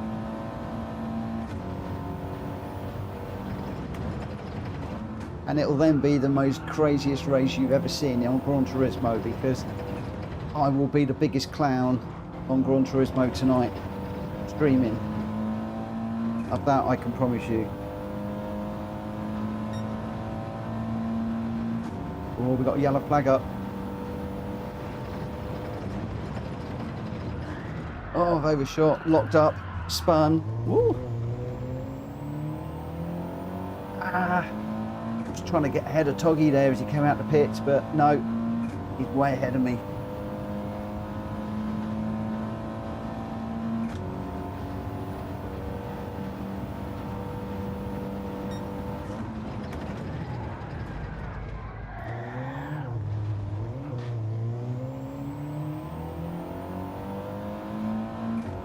And it'll then be the most craziest race you've ever seen on Gran Turismo, because I will be the biggest clown on Gran Turismo tonight, streaming. Of that I can promise you. Oh, we got a yellow flag up. Oh, I've overshot, locked up, spun. Woo. Trying to get ahead of Toggy there as he came out the pits, but no, he's way ahead of me.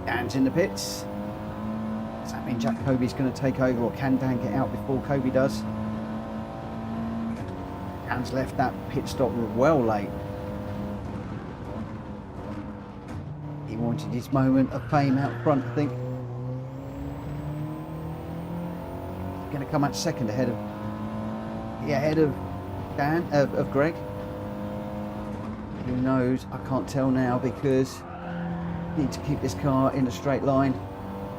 Dan's in the pits. Does that mean Jack Kobe's going to take over, or can Dan get out before Kobe does? Dan's left that pit stop well late. He wanted his moment of fame out front, I think. He's going to come out second ahead of Dan, of Greg. Who knows? I can't tell now, because I need to keep this car in a straight line.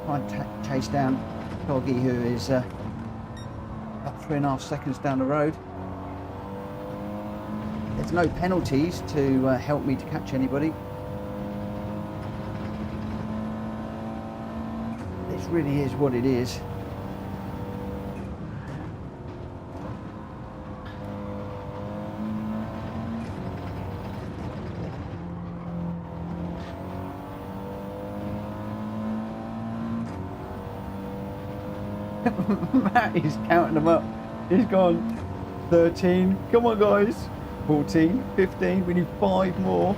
Try and chase down Doggy, who is about 3.5 seconds down the road. There's no penalties to help me to catch anybody. This really is what it is. Matt is counting them up. He's gone 13. Come on, guys. 14, 15, we need 5 more.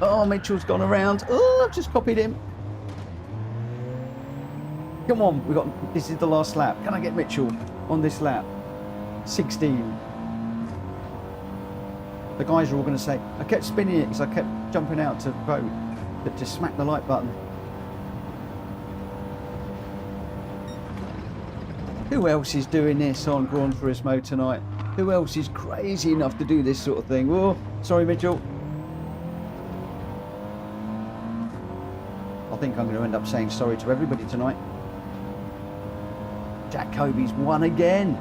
Oh, Mitchell's gone around. Oh, I've just copied him. Come on, this is the last lap. Can I get Mitchell on this lap? 16. The guys are all going to say, I kept spinning it because I kept jumping out to vote, but just smack the like button. Who else is doing this on Gran Turismo tonight? Who else is crazy enough to do this sort of thing? Oh, sorry, Mitchell. I think I'm going to end up saying sorry to everybody tonight. Jack Kobe's won again.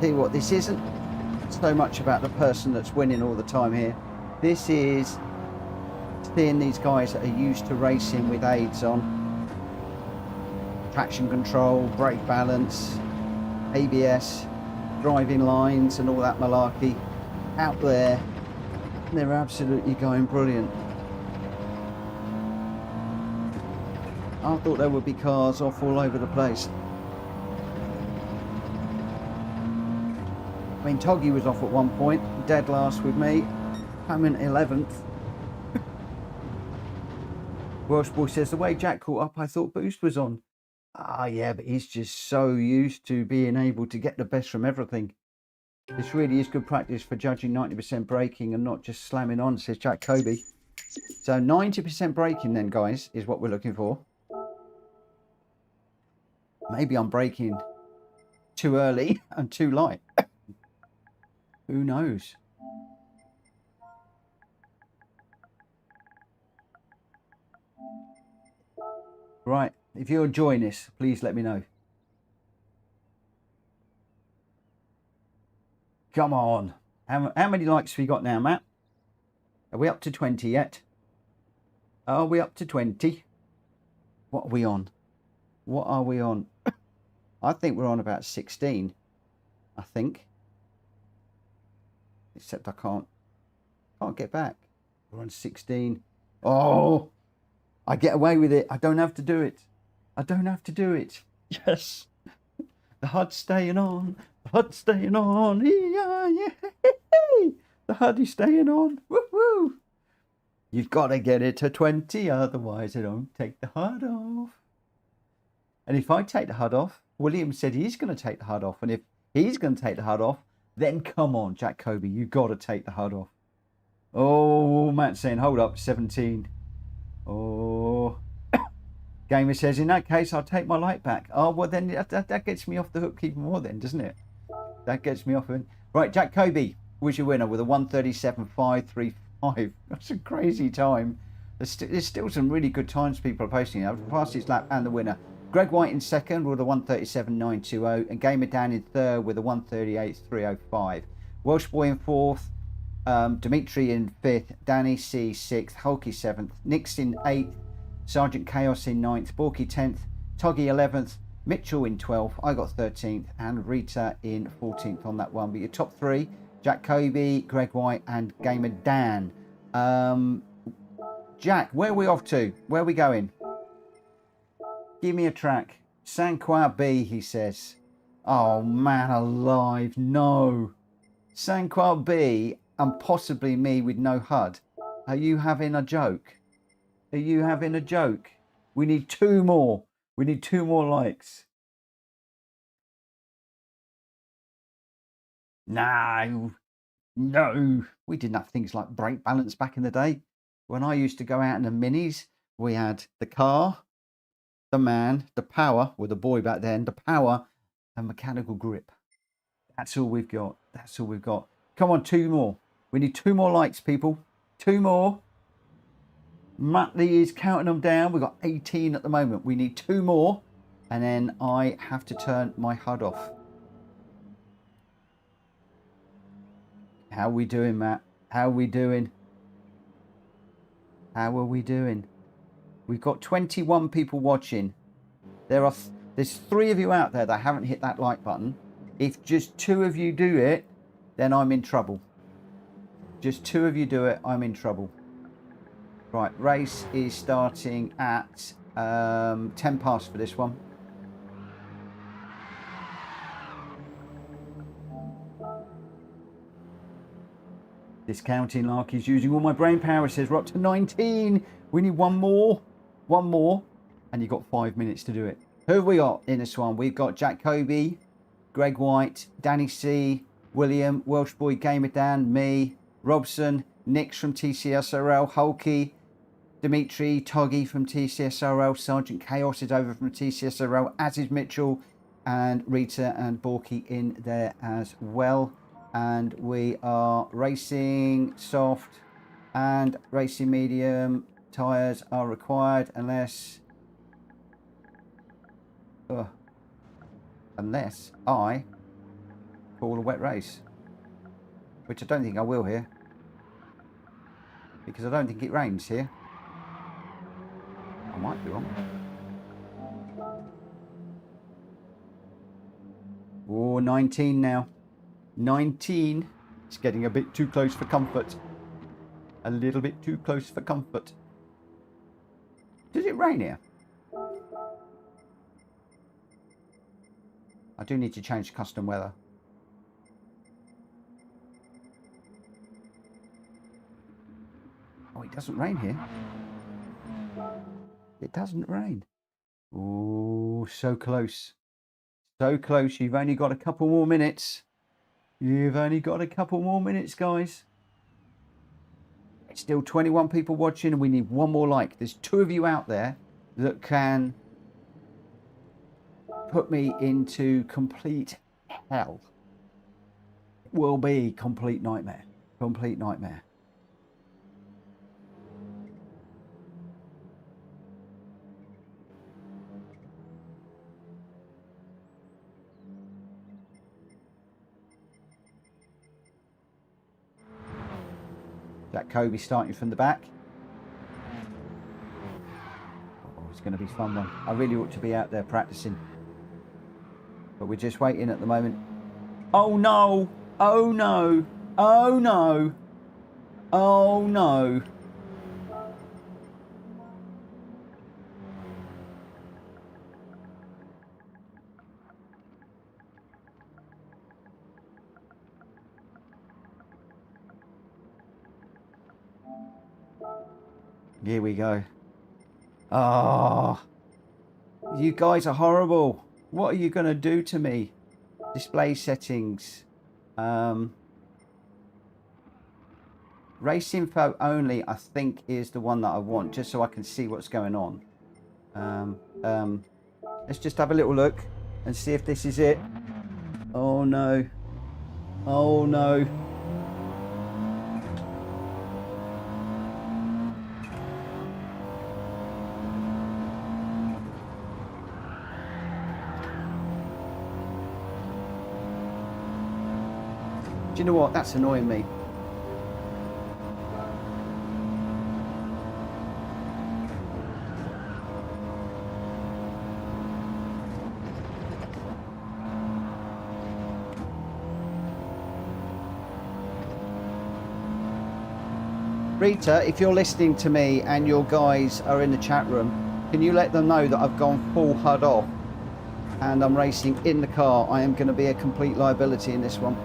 Tell you what, this isn't so much about the person that's winning all the time here. This is seeing these guys that are used to racing with aids on, traction control, brake balance, ABS, driving lines and all that malarkey out there. They're absolutely going brilliant. I thought there would be cars off all over the place. I mean, Toggy was off at one point, dead last with me, coming 11th. Welsh Boy says, the way Jack caught up, I thought Boost was on. Ah, yeah, but he's just so used to being able to get the best from everything. This really is good practice for judging 90% braking and not just slamming on, says Jack Kobe. So 90% braking then, guys, is what we're looking for. Maybe I'm braking too early and too light. Who knows? Right, if you're enjoying this, please let me know. Come on. How many likes have we got now, Matt? Are we up to 20 yet? Are we up to 20? What are we on? What are we on? I think we're on about 16. I think. Except I can't get back. We're on 16. Oh, I get away with it. I don't have to do it. I don't have to do it. Yes. The HUD's staying on. The HUD's staying on. Yeah, yeah. The HUD is staying on. Woo-hoo. You've got to get it to 20, otherwise I don't take the HUD off. And if I take the HUD off, William said he's going to take the HUD off. And if he's going to take the HUD off, then come on, Jack Kobe, you've got to take the HUD off. Oh, Matt's saying, hold up, 17. Oh. Gamer says, in that case, I'll take my light back. Oh, well, then that gets me off the hook even more then, doesn't it? That gets me off. Right, Jack Kobe was your winner with a 1:37.535. That's a crazy time. There's still some really good times people are posting. I've passed his lap and the winner. Greg White in second with a 1:37.920 and Gamer Dan in third with a 1:38.305. Welsh Boy in fourth, Dimitri in fifth, Danny C sixth, Hulky seventh, Nix in eighth, Sergeant Chaos in ninth, Borky 10th, Toggy 11th, Mitchell in 12th, I got 13th, and Rita in 14th on that one. But your top three, Jack Kobe, Greg White, and Gamer Dan. Jack, where are we off to? Where are we going? Give me a track. Sanquoia B, he says. Oh, man alive, no. Sanquoia B and possibly me with no HUD. Are you having a joke? Are you having a joke? We need 2 more. We need 2 more likes. No. No. We didn't have things like brake balance back in the day. When I used to go out in the minis, we had the car, the man, the power, with the boy back then, the power and mechanical grip. That's all we've got. That's all we've got. Come on, 2 more. We need 2 more likes, people. 2 more. Matt Lee is counting them down. We've got 18 at the moment. We need 2 more. And then I have to turn my HUD off. How are we doing, Matt? How are we doing? How are we doing? We've got 21 people watching. There's 3 of you out there that haven't hit that like button. If just 2 of you do it, then I'm in trouble. Just 2 of you do it, I'm in trouble. Right, race is starting at 10 past for this one. Discounting Larky's using all my brain power. It says we're up to 19. We need one more. One more. And you've got 5 minutes to do it. Who have we got in this one? We've got Jack Kobe, Greg White, Danny C, William, Welsh Boy Gamer Dan, me, Robson, Nix from TCSRL, Hulky, Dimitri, Toggy from TCSRL, Sergeant Chaos is over from TCSRL, as is Mitchell, and Rita and Borky in there as well. And we are racing soft and racing medium. Tyres are required unless I call a wet race, which I don't think I will here, because I don't think it rains here. I might be wrong. Oh, 19 now. 19. It's getting a bit too close for comfort. A little bit too close for comfort. Does it rain here? I do need to change custom weather. Oh, it doesn't rain here. It doesn't rain. Oh, so close. So close. You've only got a couple more minutes. You've only got a couple more minutes, guys. It's still 21 people watching and we need one more like. There's 2 of you out there that can put me into complete hell. It will be complete nightmare. Complete nightmare. Jack Kobe starting from the back. Oh, it's going to be a fun one. I really ought to be out there practicing. But we're just waiting at the moment. Oh no! Oh no! Oh no! Oh no! Here we go. Ah, oh, you guys are horrible. What are you going to do to me? Display settings. Race info only, I think, is the one that I want, just so I can see what's going on. Let's just have a little look and see if this is it. Oh no. Oh no. Do you know what? That's annoying me. Rita, if you're listening to me and your guys are in the chat room, can you let them know that I've gone full HUD off and I'm racing in the car? I am going to be a complete liability in this one.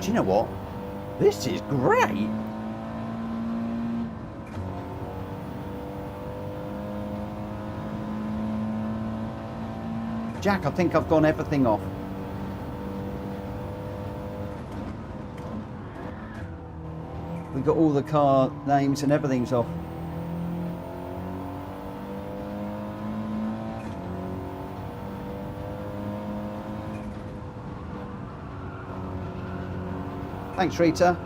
Do you know what? This is great. Jack, I think I've gone everything off. We've got all the car names and everything's off. Thanks, Rita.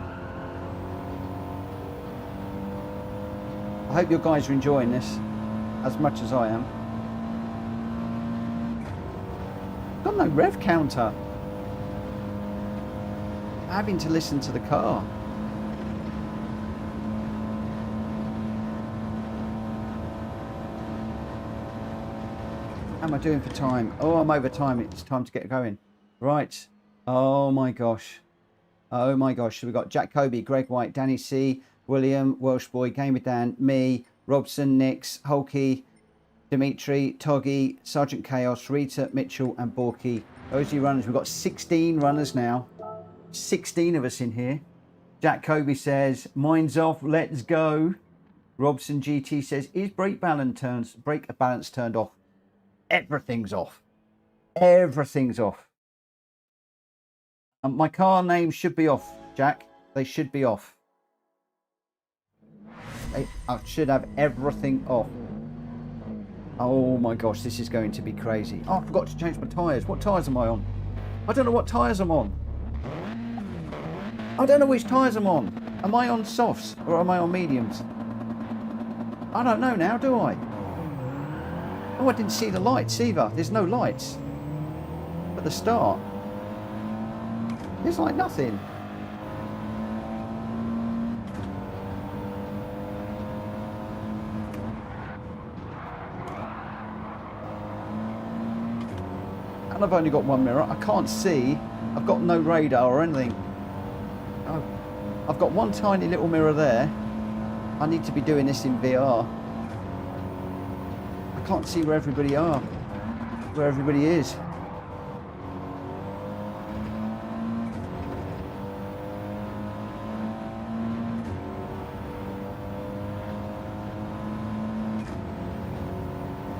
I hope you guys are enjoying this as much as I am. Got no rev counter. Having to listen to the car. How am I doing for time? Oh, I'm over time. It's time to get going. Right. Oh my gosh. Oh my gosh. So we've got Jack Kobe, Greg White, Danny C, William, Welsh Boy, Gamer Dan, me, Robson, Nix, Hulky, Dimitri, Toggy, Sergeant Chaos, Rita, Mitchell and Borky. Those are your runners. We've got 16 runners now. 16 of us in here. Jack Kobe says, mine's off, let's go. Robson GT says, is brake balance turned off? Everything's off. Everything's off. My car names should be off, Jack. They should be off. I should have everything off. Oh my gosh, this is going to be crazy. Oh, I forgot to change my tyres. What tyres am I on? I don't know what tyres I'm on. I don't know which tyres I'm on. Am I on softs or am I on mediums? I don't know now, do I? Oh, I didn't see the lights either. There's no lights at the start. There's like nothing. And I've only got one mirror. I can't see. I've got no radar or anything. Oh, I've got one tiny little mirror there. I need to be doing this in VR. I can't see where everybody are. Where everybody is.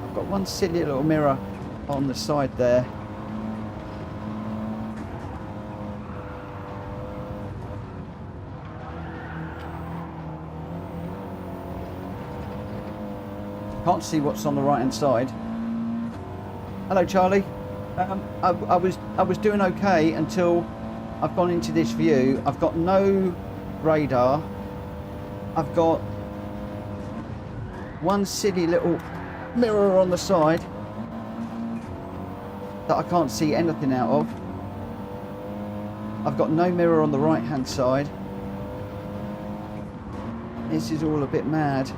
I've got one silly little mirror on the side there. Can't see what's on the right hand side. Hello Charlie. I was doing okay until I've gone into this view. I've got no radar. I've got one silly little mirror on the side that I can't see anything out of. I've got no mirror on the right hand side. This is all a bit mad.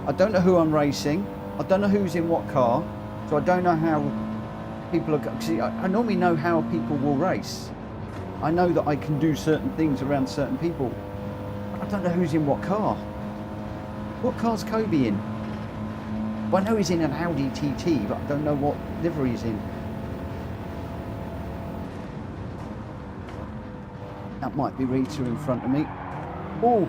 I don't know who I'm racing. I don't know who's in what car. So I don't know how people are... See, I normally know how people will race. I know that I can do certain things around certain people. But I don't know who's in what car. What car's Kobe in? Well, I know he's in an Audi TT, but I don't know what livery he's in. That might be Rita in front of me. Oh!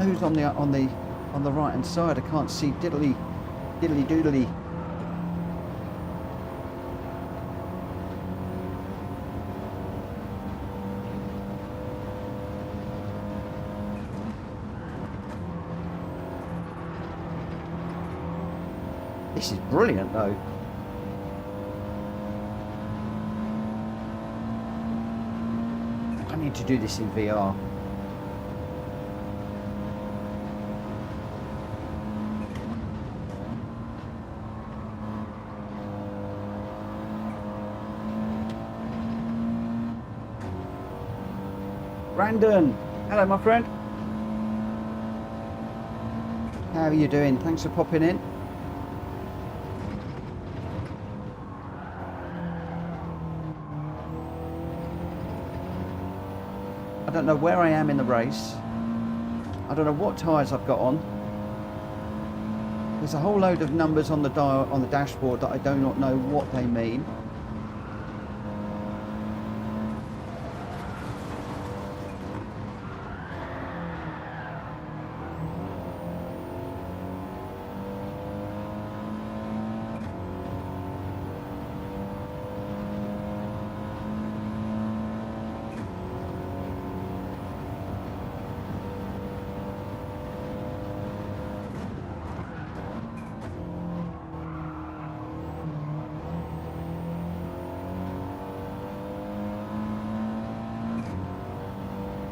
Who's on the right hand side? I can't see diddly doodly. This is brilliant though. I need to do this in VR. Brandon, hello my friend. How are you doing? Thanks for popping in. I don't know where I am in the race. I don't know what tyres I've got on. There's a whole load of numbers on the dial on the dashboard that I do not know what they mean.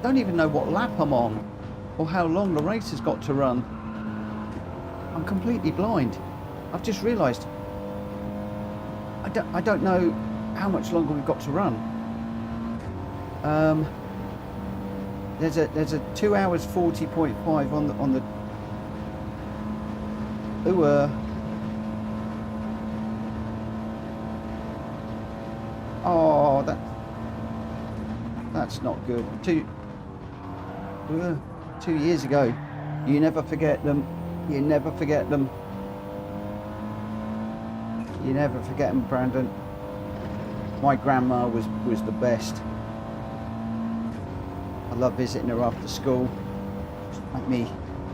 Don't even know what lap I'm on or how long the race has got to run. I'm completely blind. I've just realised I don't know how much longer we've got to run. There's a 2 hours 40.5 on the Oh, that's not good. 2 years ago. You never forget them. You never forget them. You never forget them, Brandon. My grandma was the best. I love visiting her after school. She'd make me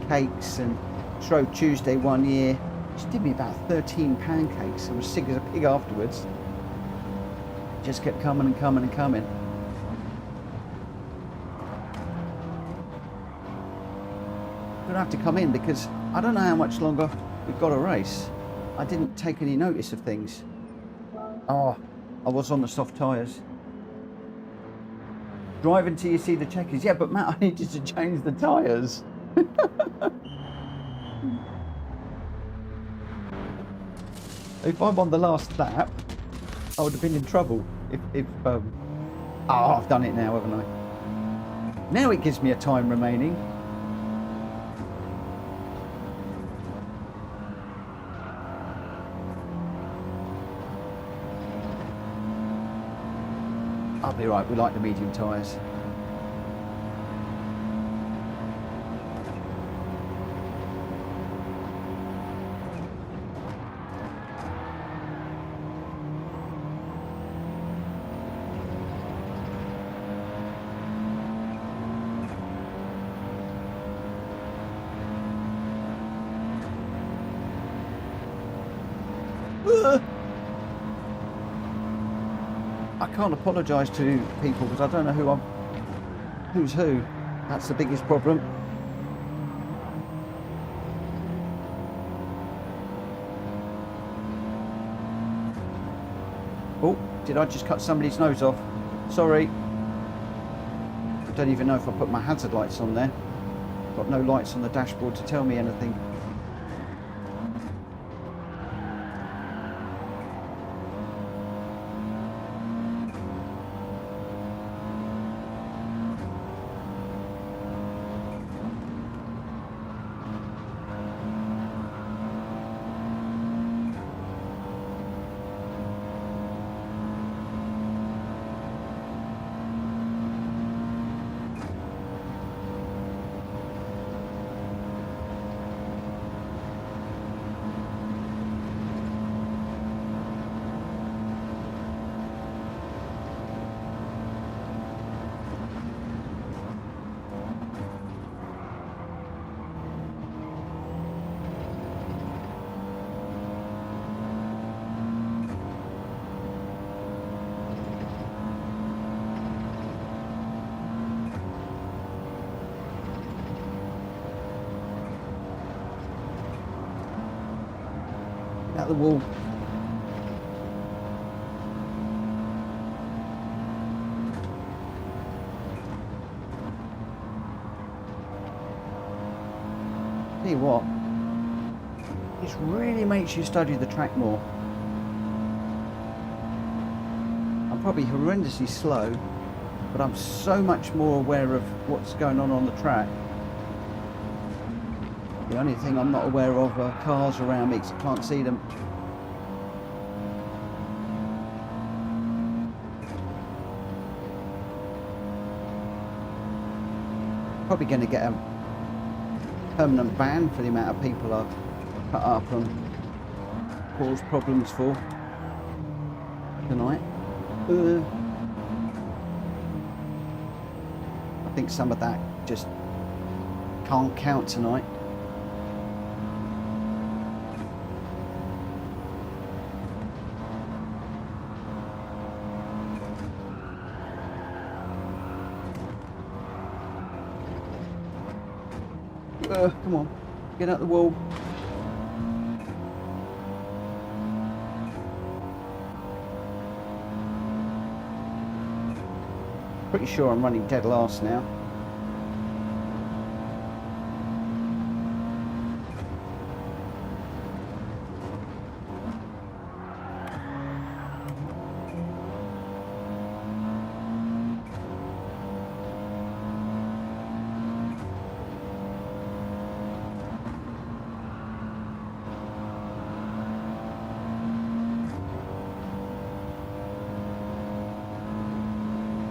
cakes, and Shrove Tuesday one year, she did me about 13 pancakes. I was sick as a pig afterwards. Just kept coming and coming and coming. Gonna have to come in because I don't know how much longer we've got a race. I didn't take any notice of things. Oh, I was on the soft tyres. Drive until you see the checkers. Yeah, but Matt, I needed to change the tyres. If I'm on the last lap, I would have been in trouble. Oh, I've done it now, haven't I? Now it gives me a time remaining. I'll be right, we like the medium tyres. I can't apologise to people because I don't know who's who. That's the biggest problem. Oh, did I just cut somebody's nose off? Sorry. I don't even know if I put my hazard lights on there. Got no lights on the dashboard to tell me anything. Out the wall. Tell you what, this really makes you study the track more. I'm probably horrendously slow, but I'm so much more aware of what's going on the track. The only thing I'm not aware of are cars around me because I can't see them. Probably going to get a permanent ban for the amount of people I've cut up and caused problems for tonight. I think some of that just can't count tonight. Come on, get out the wall. Pretty sure I'm running dead last now.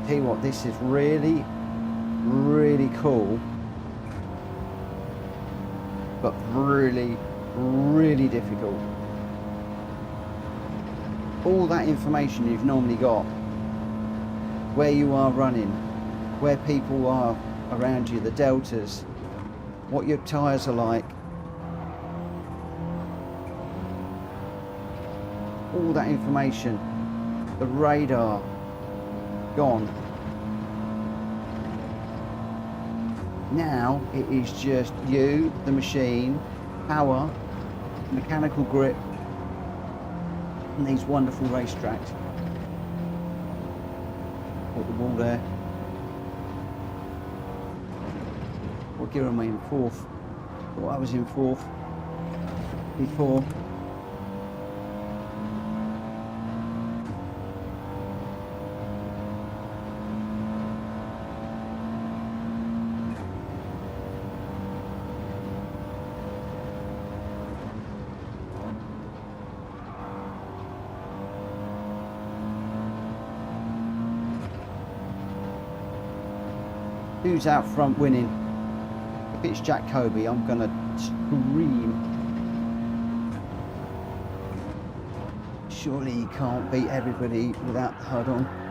Tell you what, this is really, really cool, but really, really difficult. All that information you've normally got, where you are running, where people are around you, the deltas, what your tyres are like, all that information, the radar, gone. Now it is just you, the machine, power, mechanical grip, and these wonderful racetracks. Put the wall there. What gear am I in? Fourth. Well, I was in fourth before. Who's out front winning? If it's Jack Kobe, I'm gonna scream. Surely he can't beat everybody without the HUD on.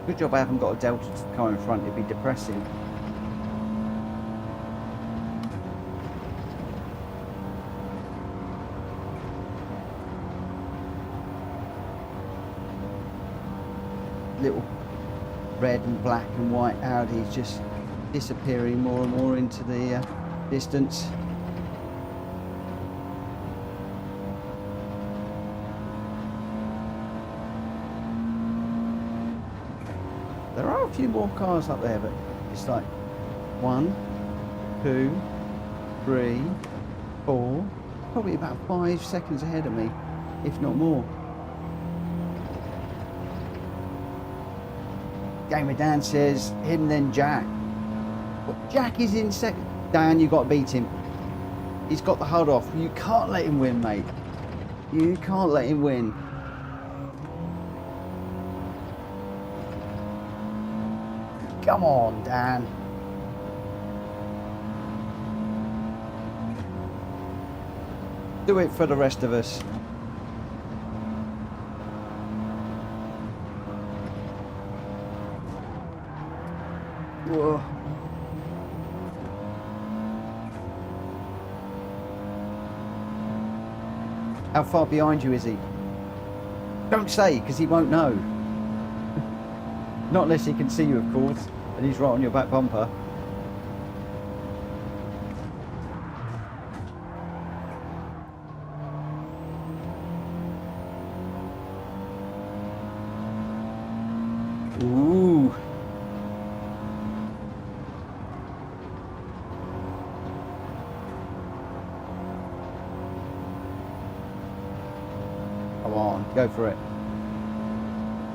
Good job I haven't got a Delta car in front, it'd be depressing. Little red and black and white Audi just disappearing more and more into the distance. There are a few more cars up there, but it's like 1, 2, 3, 4, probably about 5 seconds ahead of me, if not more. Gamer Dan says, him then Jack. But Jack is in second. Dan, you got to beat him. He's got the HUD off. You can't let him win, mate. You can't let him win. Come on, Dan. Do it for the rest of us. Whoa. How far behind you is he? Don't say, because he won't know. Not unless he can see you, of course, and he's right on your back bumper. Ooh. Come on, go for it.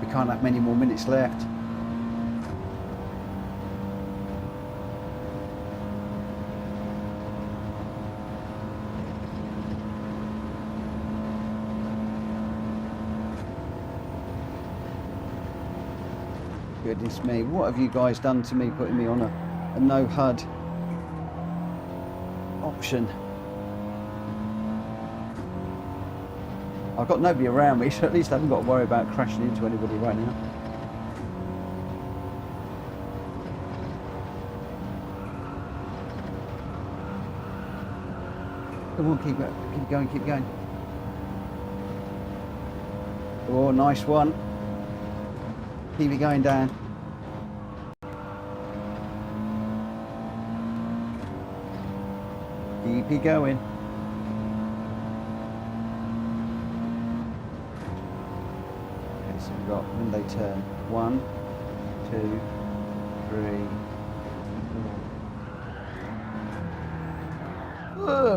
We can't have many more minutes left. Goodness me, what have you guys done to me, putting me on a no HUD option? I've got nobody around me, so at least I haven't got to worry about crashing into anybody right now. Come on, keep going, keep going. Oh, nice one. Keep it going, Dan. Keep it going. Okay, so we've got when they turn 1, 2, 3, 4. I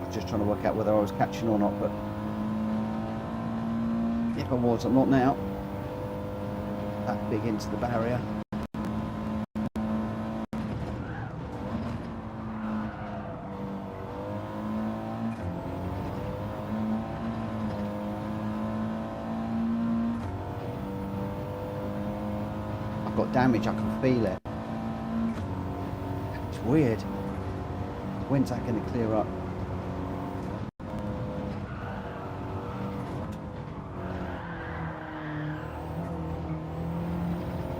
was just trying to work out whether I was catching or not, but if I was, I'm not now. That big into the barrier. I've got damage, I can feel it. It's weird. When's that going to clear up?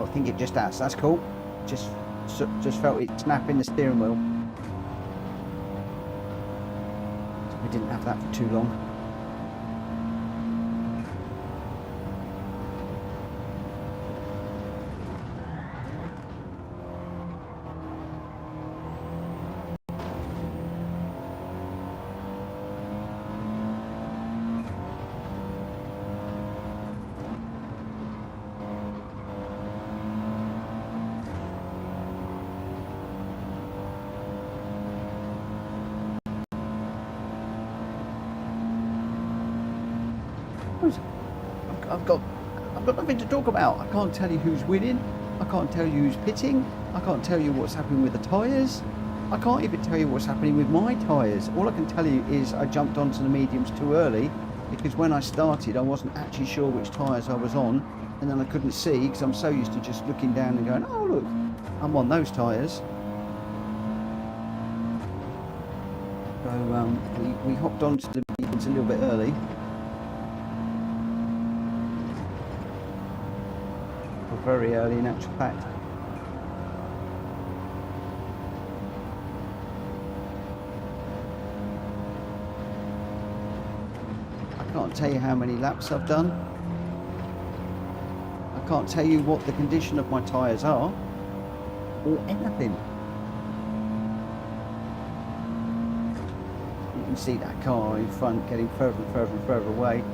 I think it just has. That's cool. Just felt it snapping the steering wheel. We didn't have that for too long. I've got nothing to talk about. I can't tell you who's winning. I can't tell you who's pitting. I can't tell you what's happening with the tyres. I can't even tell you what's happening with my tyres. All I can tell you is I jumped onto the mediums too early because when I started I wasn't actually sure which tyres I was on, and then I couldn't see because I'm so used to just looking down and going, oh look, I'm on those tyres. So we hopped onto the mediums a little bit early. Very early in actual fact. I can't tell you how many laps I've done. I can't tell you what the condition of my tyres are or anything. You can see that car in front getting further and further and further away.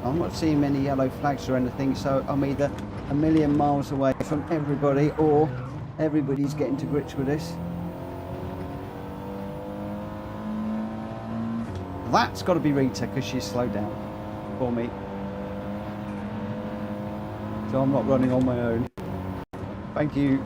I'm not seeing many yellow flags or anything, so I'm either a million miles away from everybody or everybody's getting to grips with this. That's got to be Rita because she's slowed down for me. So I'm not running on my own. Thank you.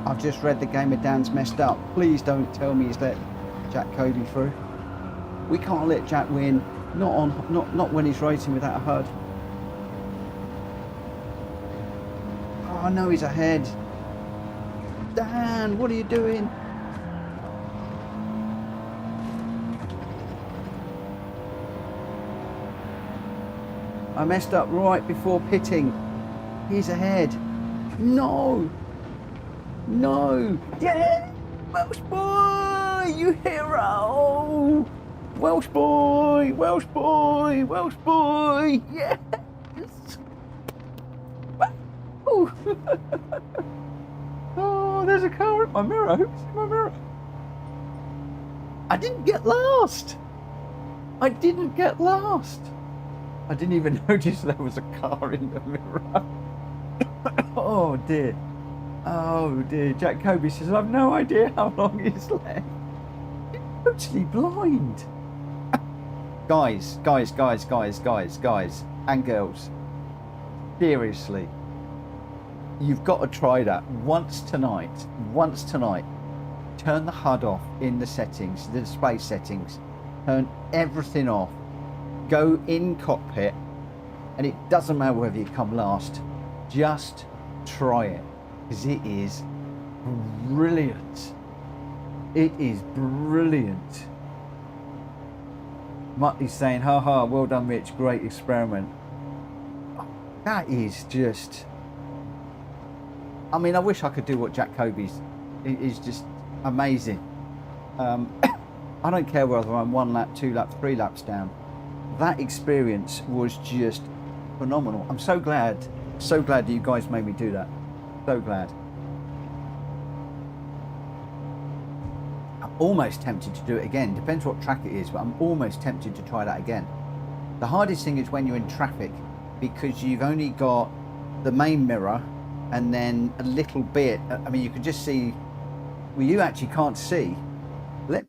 I've just read the game of Dan's messed up. Please don't tell me he's let Jack Kobe through. We can't let Jack win. Not when he's racing without a HUD. Oh no, he's ahead. Dan, what are you doing? I messed up right before pitting. He's ahead. No. No. Yeah. Welsh boy, you hero. Welsh boy, Welsh boy, Welsh boy. Yes. Oh, oh, there's a car in my mirror. Who's in my mirror? I didn't get last. I didn't get last. I didn't even notice there was a car in the mirror. Oh dear. Oh dear. Jack Kobe says, I've no idea how long he's left. He's totally blind. Guys, and girls. Seriously. You've got to try that once tonight. Once tonight. Turn the HUD off in the settings, the display settings. Turn everything off. Go in cockpit, and it doesn't matter whether you come last. Just try it, because it is brilliant. It is brilliant. Muttley's saying, haha, well done, Rich, great experiment. That is just, I mean, I wish I could do what Jack Kobe's. It is just amazing. I don't care whether I'm 1 lap, 2 laps, 3 laps down. That experience was just phenomenal. I'm so glad that you guys made me do that. So glad. I'm almost tempted to do it again. Depends what track it is, but I'm almost tempted to try that again. The hardest thing is when you're in traffic, because you've only got the main mirror and then a little bit. I mean, you can just see, well, you actually can't see.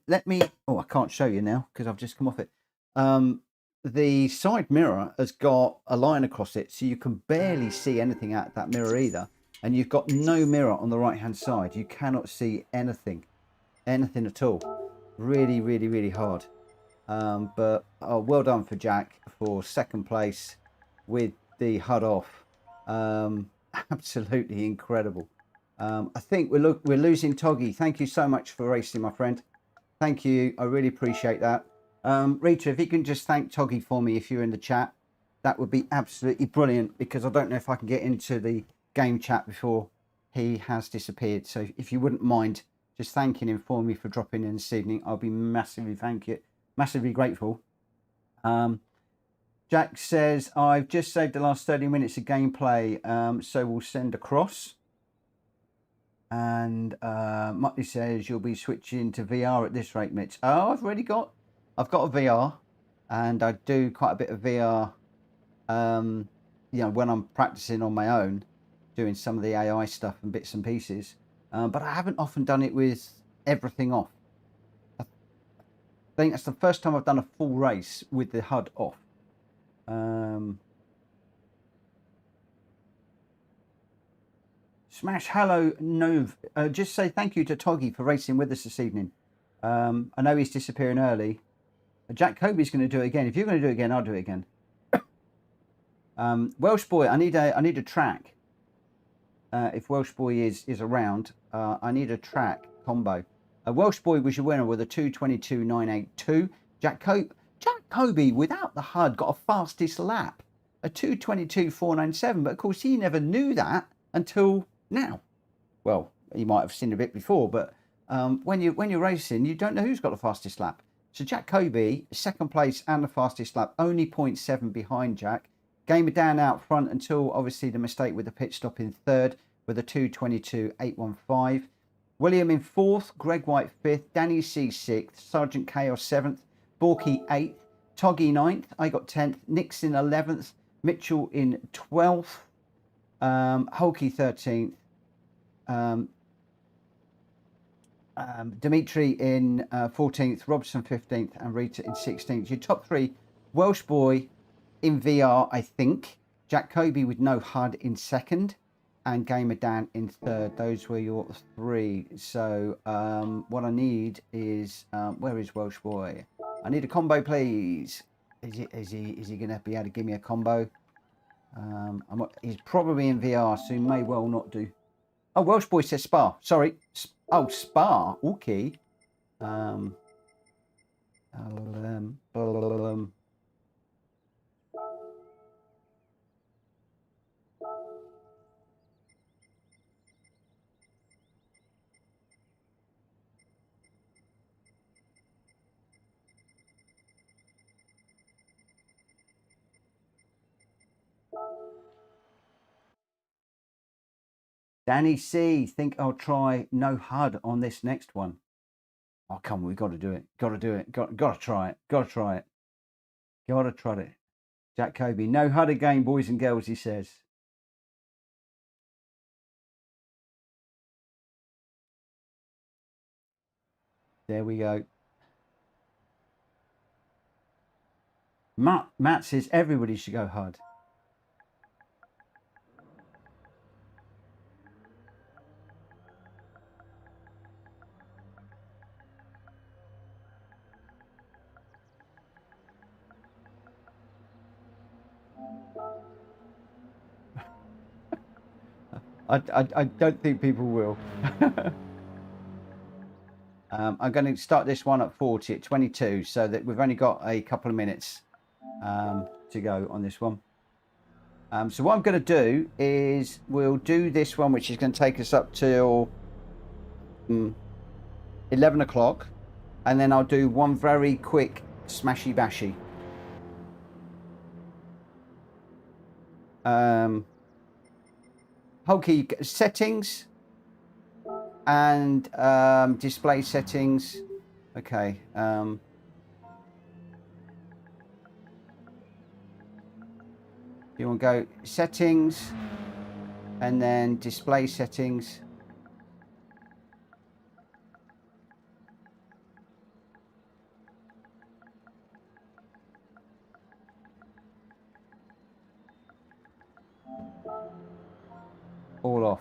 Let me, oh, I can't show you now because I've just come off it. The side mirror has got a line across it, so you can barely see anything out that mirror either. And you've got no mirror on the right hand side. You cannot see anything at all. Really, really, really hard. But oh, well done for Jack for second place with the HUD off. Absolutely incredible. I think we're losing Toggy. Thank you so much for racing, my friend. Thank you. I really appreciate that. Rita, if you can just thank Toggy for me if you're in the chat, that would be absolutely brilliant, because I don't know if I can get into the game chat before he has disappeared. So if you wouldn't mind just thanking him for me for dropping in this evening, I'll be massively grateful. Jack says, I've just saved the last 30 minutes of gameplay, so we'll send across. And Muttley says, you'll be switching to VR at this rate, Mitch. Oh, I've got a VR, and I do quite a bit of VR, you know, when I'm practicing on my own, doing some of the AI stuff and bits and pieces. But I haven't often done it with everything off. I think that's the first time I've done a full race with the HUD off. Smash, hello, Nove. Just say thank you to Toggy for racing with us this evening. I know he's disappearing early. Jack Kobe's going to do it again. If you're going to do it again, I'll do it again. Welsh Boy, I need a track. If Welsh Boy is around, I need a track combo. Welsh Boy was your winner with a 2:22.982. Jack Kobe, without the HUD, got a fastest lap, a 2:22.497. But of course, he never knew that until now. Well, he might have seen a bit before, but when you're racing, you don't know who's got the fastest lap. So Jack Kobe, second place and the fastest lap, only 0.7 behind Jack. Gamer down out front until obviously the mistake with the pit stop in third with a 2:22.815. William in fourth, Greg White fifth, Danny C sixth, Sergeant Chaos seventh, Borky eighth, Toggy ninth, I got 10th, Nixon 11th, Mitchell in 12th, Hulky 13th, Dimitri in 14th, Robson 15th, and Rita in 16th. Your top three: Welsh Boy in VR, I think, Jack Kobe with no HUD in second, and Gamer Dan in third. Those were your three. So what I need is where is Welsh Boy? I need a combo, please. Is he gonna be able to give me a combo? He's probably in VR, so he may well not do. Oh, Welsh Boy says Spa. Sorry. Oh, Spa. Okay. Danny C, think I'll try no HUD on this next one. Oh, come on, we got to do it. Got to do it. Got to try it. Got to try it. Got to try it. Jack Kobe, no HUD again, boys and girls, he says. There we go. Matt says everybody should go HUD. I don't think people will. I'm going to start this one at 40 at 22, so that we've only got a couple of minutes to go on this one. So what I'm going to do is we'll do this one, which is going to take us up till 11 o'clock, and then I'll do one very quick smashy bashy. Hulky settings and display settings. Okay. You want to go settings and then display settings. All off.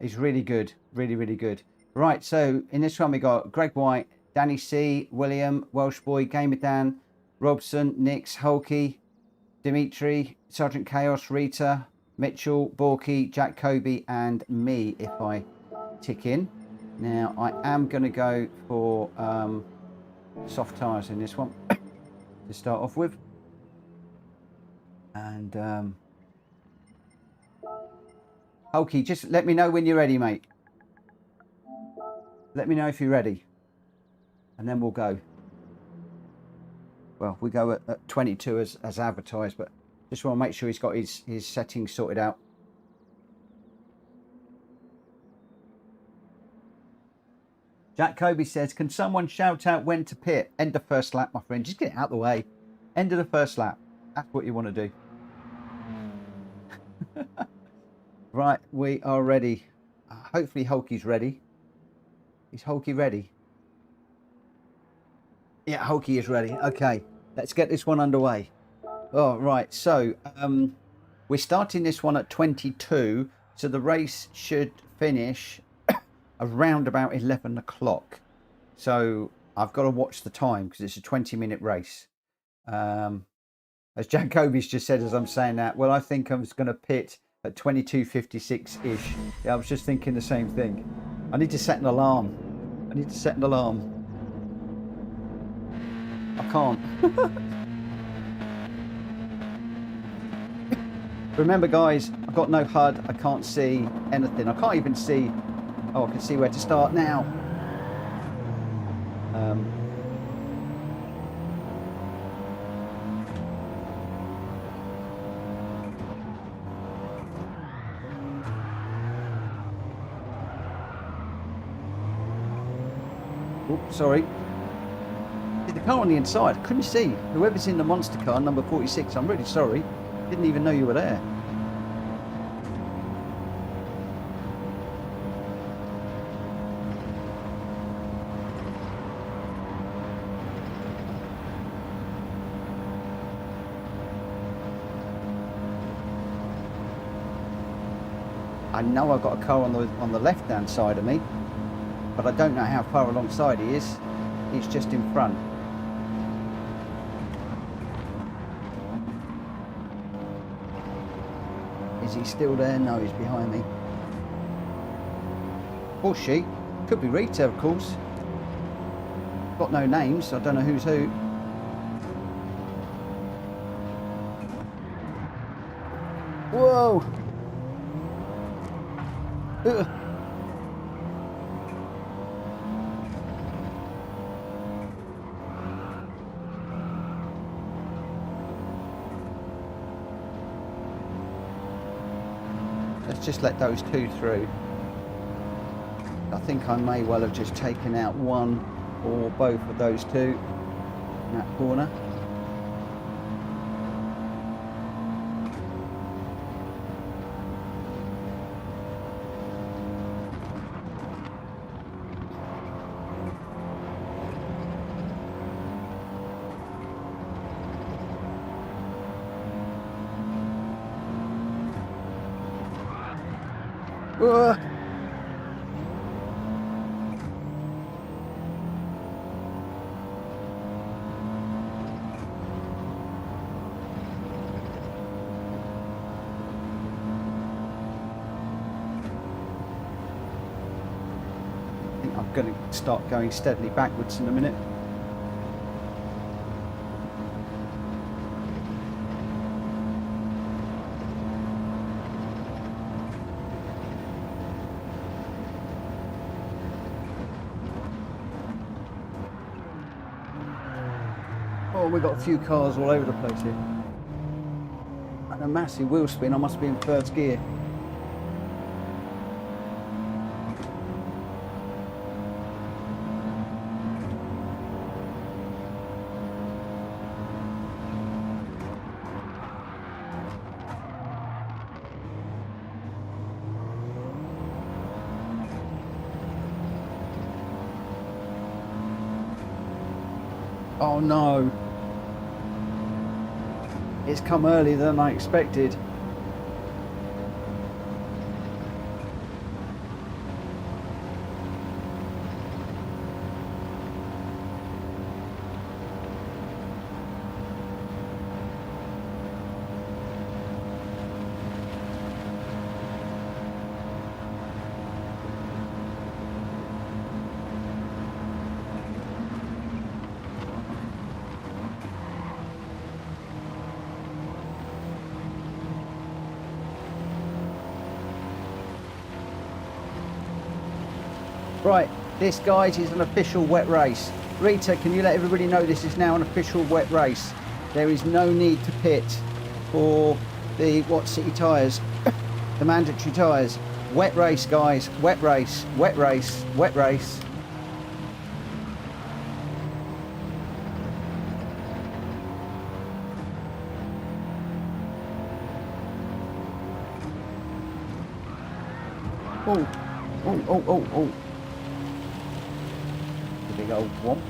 It's really good, really good. Right, so in this one we got Greg White, Danny C, William, Welsh Boy, Gamer Dan, Robson, Nix, Hulky, Dimitri, Sergeant Chaos, Rita, Mitchell, Borky, Jack Kobe, and me if I tick in. Now I am going to go for soft tyres in this one to start off with, and Hulky, just let me know when you're ready, mate. Let me know if you're ready, and then we'll go. Well, we go at 22 as advertised, but just want to make sure he's got his settings sorted out. Jack Kobe says, can someone shout out when to pit? End of first lap, my friend. Just get it out the way. End of the first lap. That's what you want to do. Right, we are ready. Hopefully Hulky's ready. Is Hulky ready? Yeah, Hulky is ready. Okay, let's get this one underway. Oh, right, so we're starting this one at 22, so the race should finish around about 11 o'clock. So I've got to watch the time because it's a 20-minute race. As Jack Kobe's just said as I'm saying that, well, I think I'm going to pit at 22:56-ish. Yeah, I was just thinking the same thing. I need to set an alarm. I need to set an alarm. I can't. Remember, guys, I've got no HUD. I can't see anything. I can't even see. Oh, I can see where to start now. Oops, sorry. The car on the inside, I couldn't see. Whoever's in the monster car, number 46, I'm really sorry. Didn't even know you were there. I know I've got a car on the left hand side of me, but I don't know how far alongside he is. He's just in front. Is he still there? No, he's behind me. Or she. Could be Rita, of course. Got no names, so I don't know who's who. Whoa! Ugh. Let's just let those two through. I think I may well have just taken out one or both of those two in that corner. Whoa. I think I'm going to start going steadily backwards in a minute. Oh, we've got a few cars all over the place here. And a massive wheel spin. I must be in first gear. Oh no. It's come earlier than I expected. Right, this, guys, is an official wet race. Rita, can you let everybody know this is now an official wet race? There is no need to pit for the Watt City tyres, the mandatory tyres. Wet race, guys, wet race, wet race, wet race. Oh, oh, oh, oh, oh. The big old womp.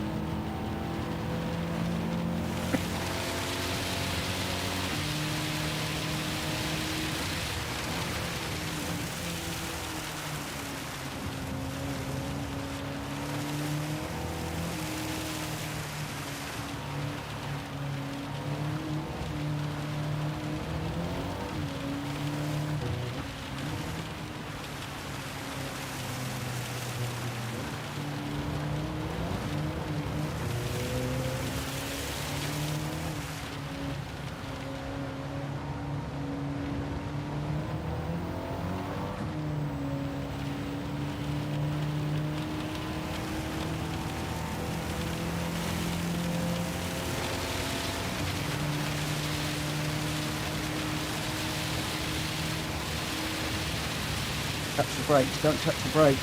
Touch the brakes, don't touch the brakes.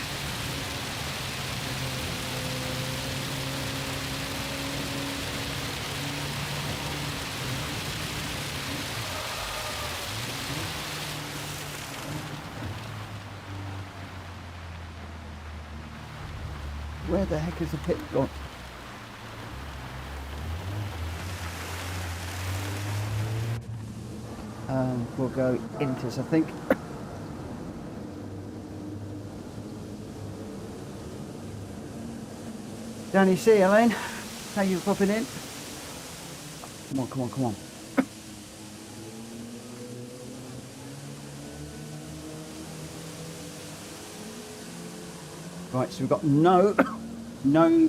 Where the heck is the pit gone? We'll go Inters, I think. Down you see, Elaine. How you popping in? Come on, come on, come on. Right, so we've got no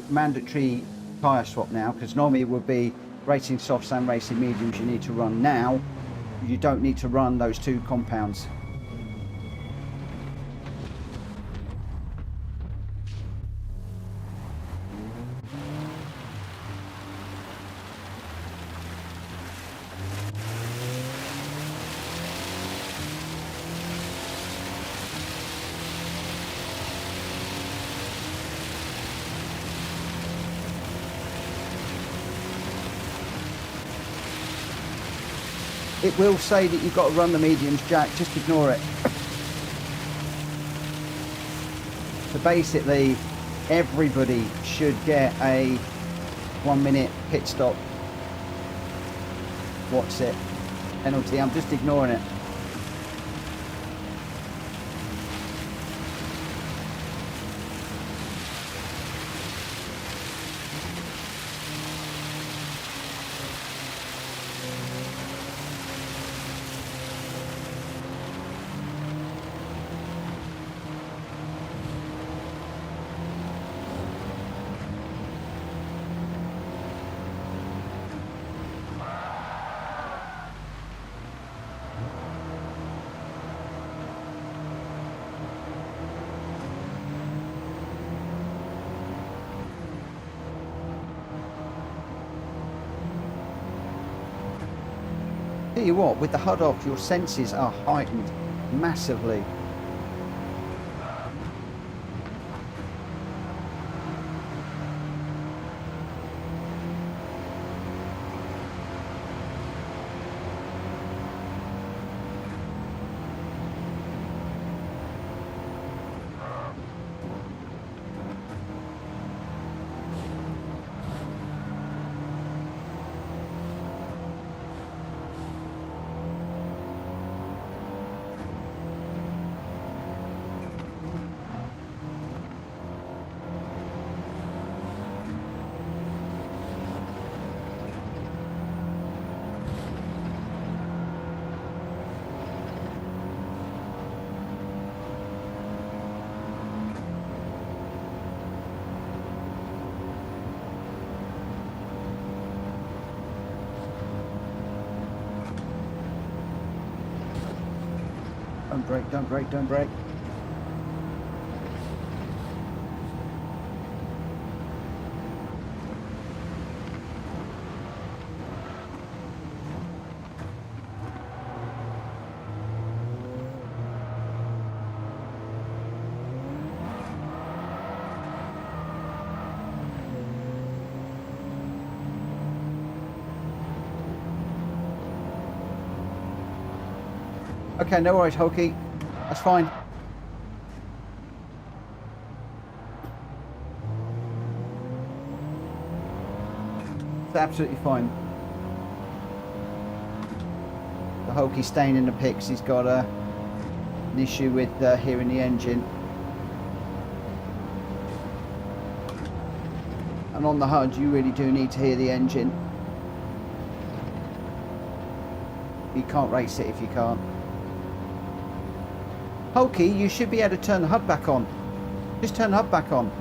mandatory tyre swap now, because normally it would be racing softs and racing mediums you need to run. Now you don't need to run those two compounds. It will say that you've got to run the mediums, Jack, just ignore it. So basically, everybody should get a 1 minute pit stop. What's it? Penalty, I'm just ignoring it. Tell you what, with the HUD off, your senses are heightened massively. Don't brake, don't brake, don't brake. Okay, no worries, Hulky. That's fine. It's absolutely fine. The Hulky's staying in the pits. He's got an issue with hearing the engine. And on the HUD, you really do need to hear the engine. You can't race it if you can't. Hulky, you should be able to turn the HUD back on. Just turn the HUD back on.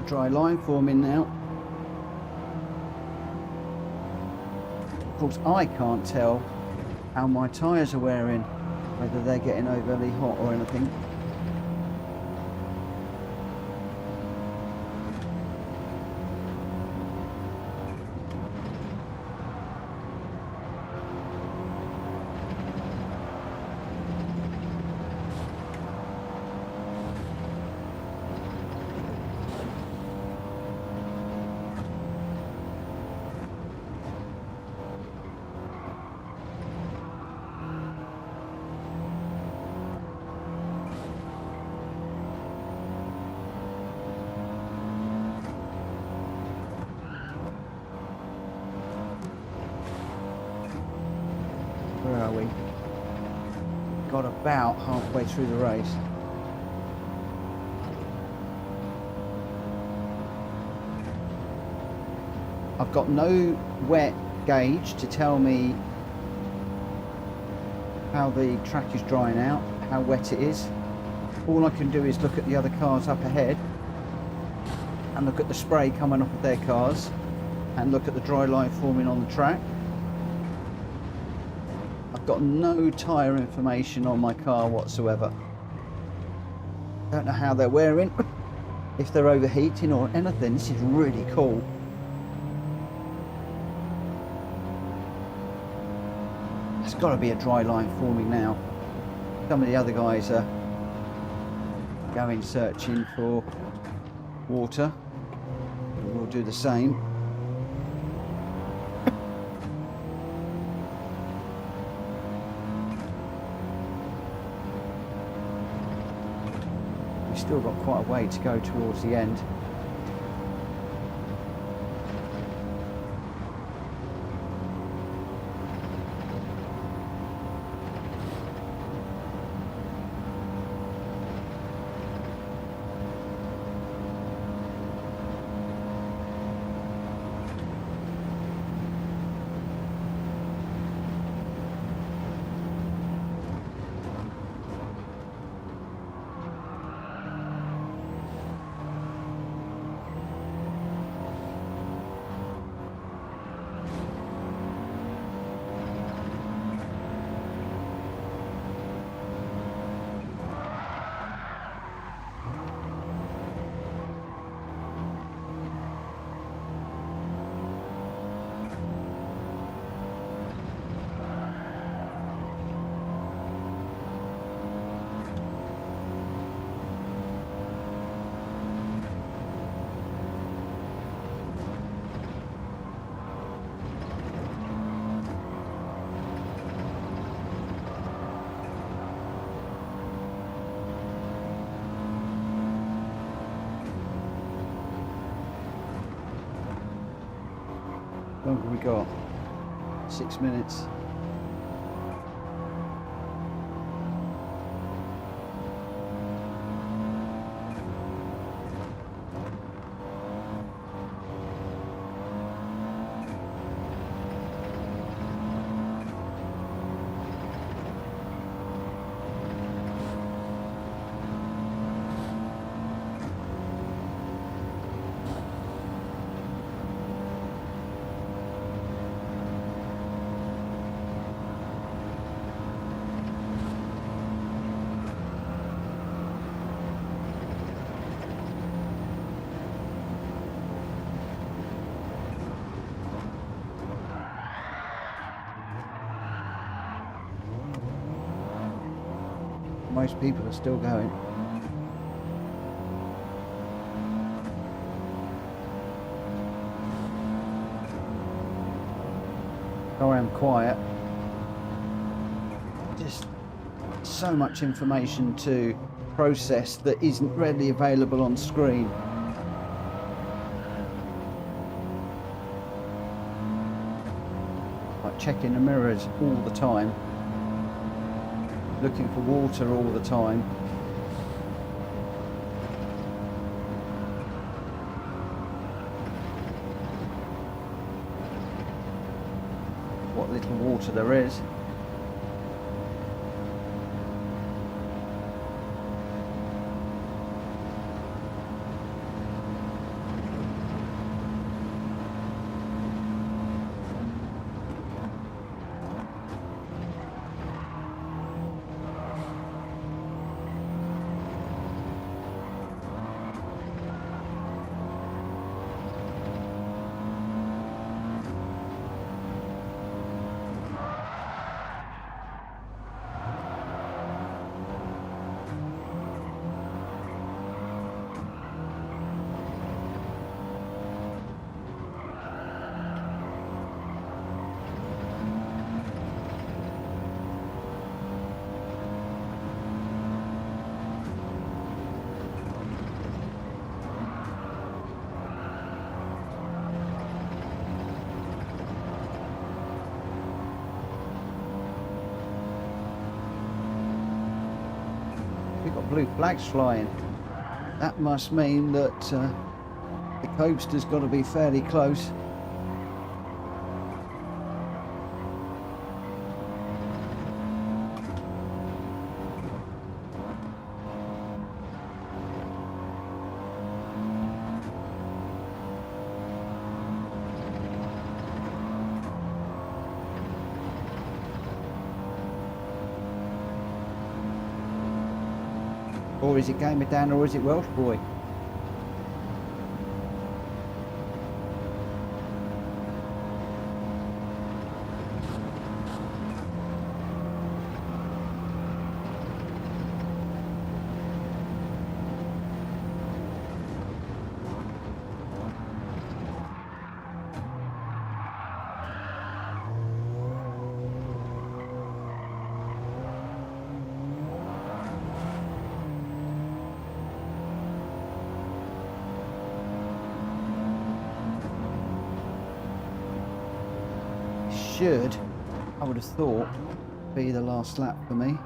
Dry line forming now. Of course, I can't tell how my tyres are wearing, whether they're getting overly hot or anything. Where are we? Got about halfway through the race. I've got no wet gauge to tell me how the track is drying out, how wet it is. All I can do is look at the other cars up ahead and look at the spray coming off of their cars and look at the dry line forming on the track. I've got no tyre information on my car whatsoever. Don't know how they're wearing, if they're overheating or anything. This is really cool. There's got to be a dry line forming now. Some of the other guys are going searching for water. We'll do the same. We've still got quite a way to go towards the end. How long have we got? 6 minutes. Most people are still going. I am quiet. Just so much information to process that isn't readily available on screen. Like checking the mirrors all the time. Looking for water all the time. What little water there is. got blue flags flying. That must mean that the coaster's got to be fairly close. Or is it Gamer Dan, or is it Welsh Boy? Should, I would have thought, be the last lap for me.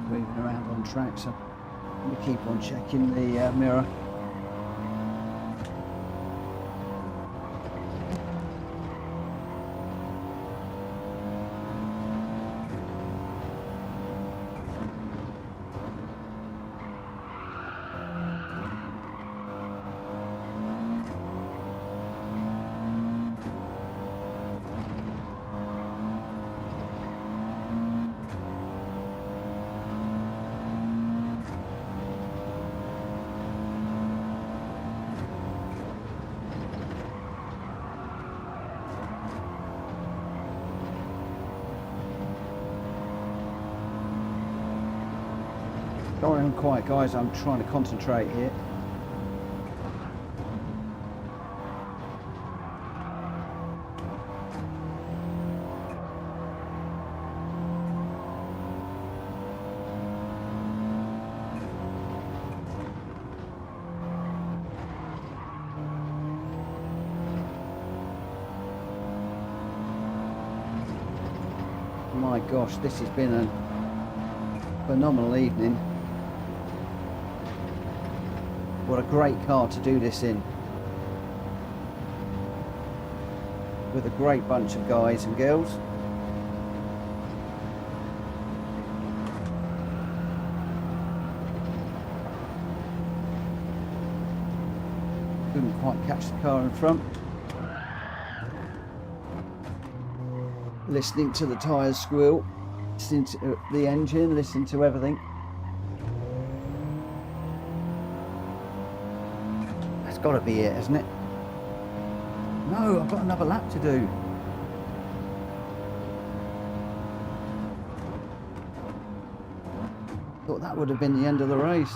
Moving around on track, so we keep on checking the mirror. Sorry I'm quiet, guys, I'm trying to concentrate here. My gosh, this has been a phenomenal evening. What a great car to do this in. With a great bunch of guys and girls. Couldn't quite catch the car in front. Listening to the tyres squeal, listening to the engine, listening to everything. That's got to be it, hasn't it? No, I've got another lap to do. Thought that would have been the end of the race.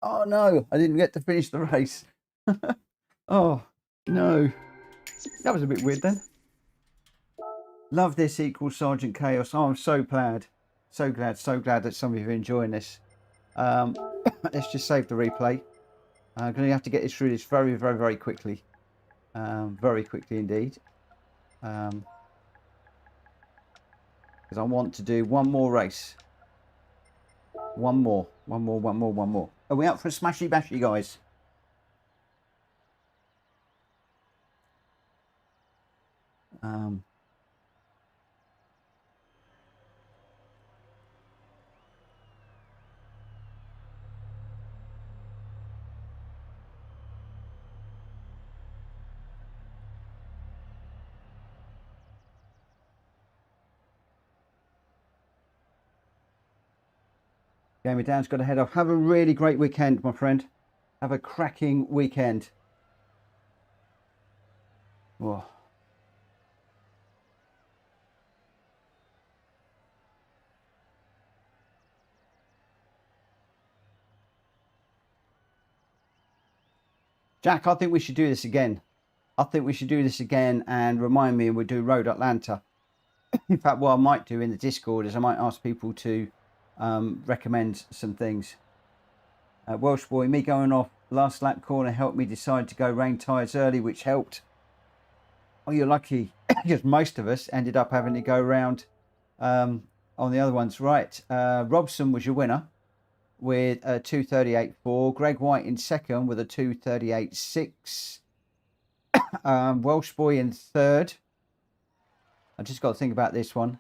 Oh no, I didn't get to finish the race. Oh no, that was a bit weird then. Love this equals Sergeant Chaos. Oh, I'm so glad. So glad that some of you are enjoying this. Let's just save the replay. I'm going to have to get this through this very quickly. Very quickly indeed. Because I want to do one more race. One more. Are we up for a smashy bashy, guys? Jamie Dan's got to head off. Have a really great weekend, my friend. Have a cracking weekend. Oh. Jack, I think we should do this again. And remind me, and we'll do Road Atlanta. In fact, what I might do in the Discord is I might ask people to recommend some things. Welsh boy, me going off last lap corner helped me decide to go rain tyres early, which helped. Oh, you're lucky, because most of us ended up having to go round on the other ones. Right, Robson was your winner with a 2:38.4. Greg White in second with a 2:38.6. Welsh boy in third. I just got to think about this one.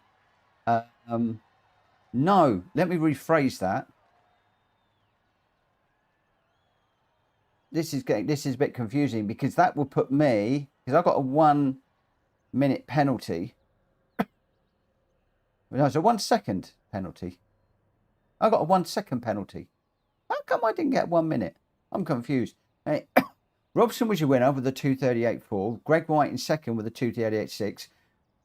No, let me rephrase that. This is a bit confusing because that will put me, because I've got a 1 minute penalty. No, it's a 1 second penalty. I got a 1 second penalty. How come I didn't get 1 minute? I'm confused. Hey, Robson was your winner with a 2:38.4. Greg White in second with a 2:38.6.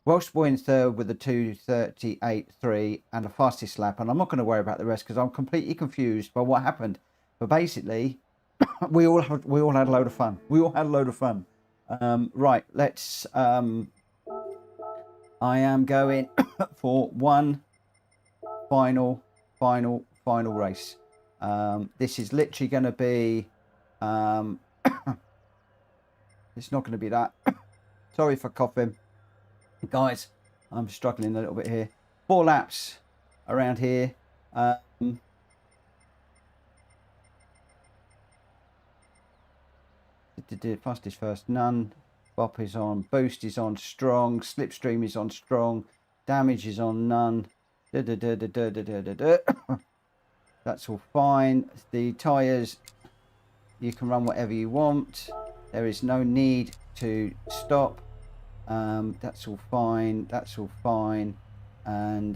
Welsh boy in third with a 2:38.3 and the fastest lap. And I'm not going to worry about the rest because I'm completely confused by what happened. But basically, we all had a load of fun. Right, let's. I am going for one final race. This is literally going to be. It's not going to be that. Sorry for coughing, guys. I'm struggling a little bit here. 4 laps around here. Fastest first, none. Bop is on, boost is on strong, slipstream is on strong, damage is on none. That's all fine. The tyres, you can run whatever you want. There is no need to stop. That's all fine. And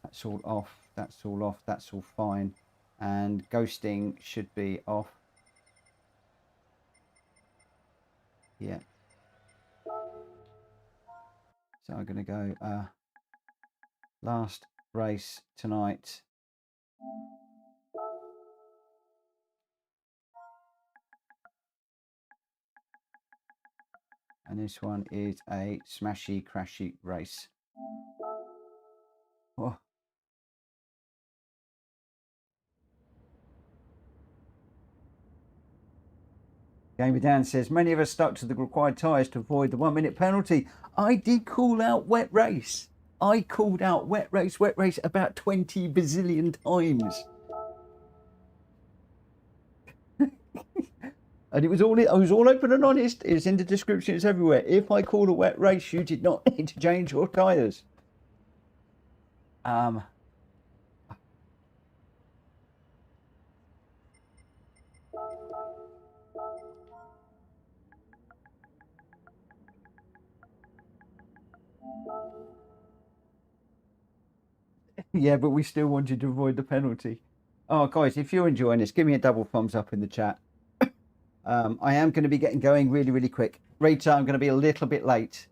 that's all off. That's all fine. And ghosting should be off. Yeah. So I'm going to go last race tonight. And this one is a smashy crashy race. Oh. Gamey Dan says, many of us stuck to the required tyres to avoid the 1 minute penalty. I did call out wet race. I called out wet race about 20 bazillion times. And I was all open and honest. It's in the description, it's everywhere. If I call a wet race, you did not need to change your tyres. Yeah, but we still wanted to avoid the penalty. Oh, guys, if you're enjoying this, give me a double thumbs up in the chat. I am going to be getting going really quick. Rita, I'm going to be a little bit late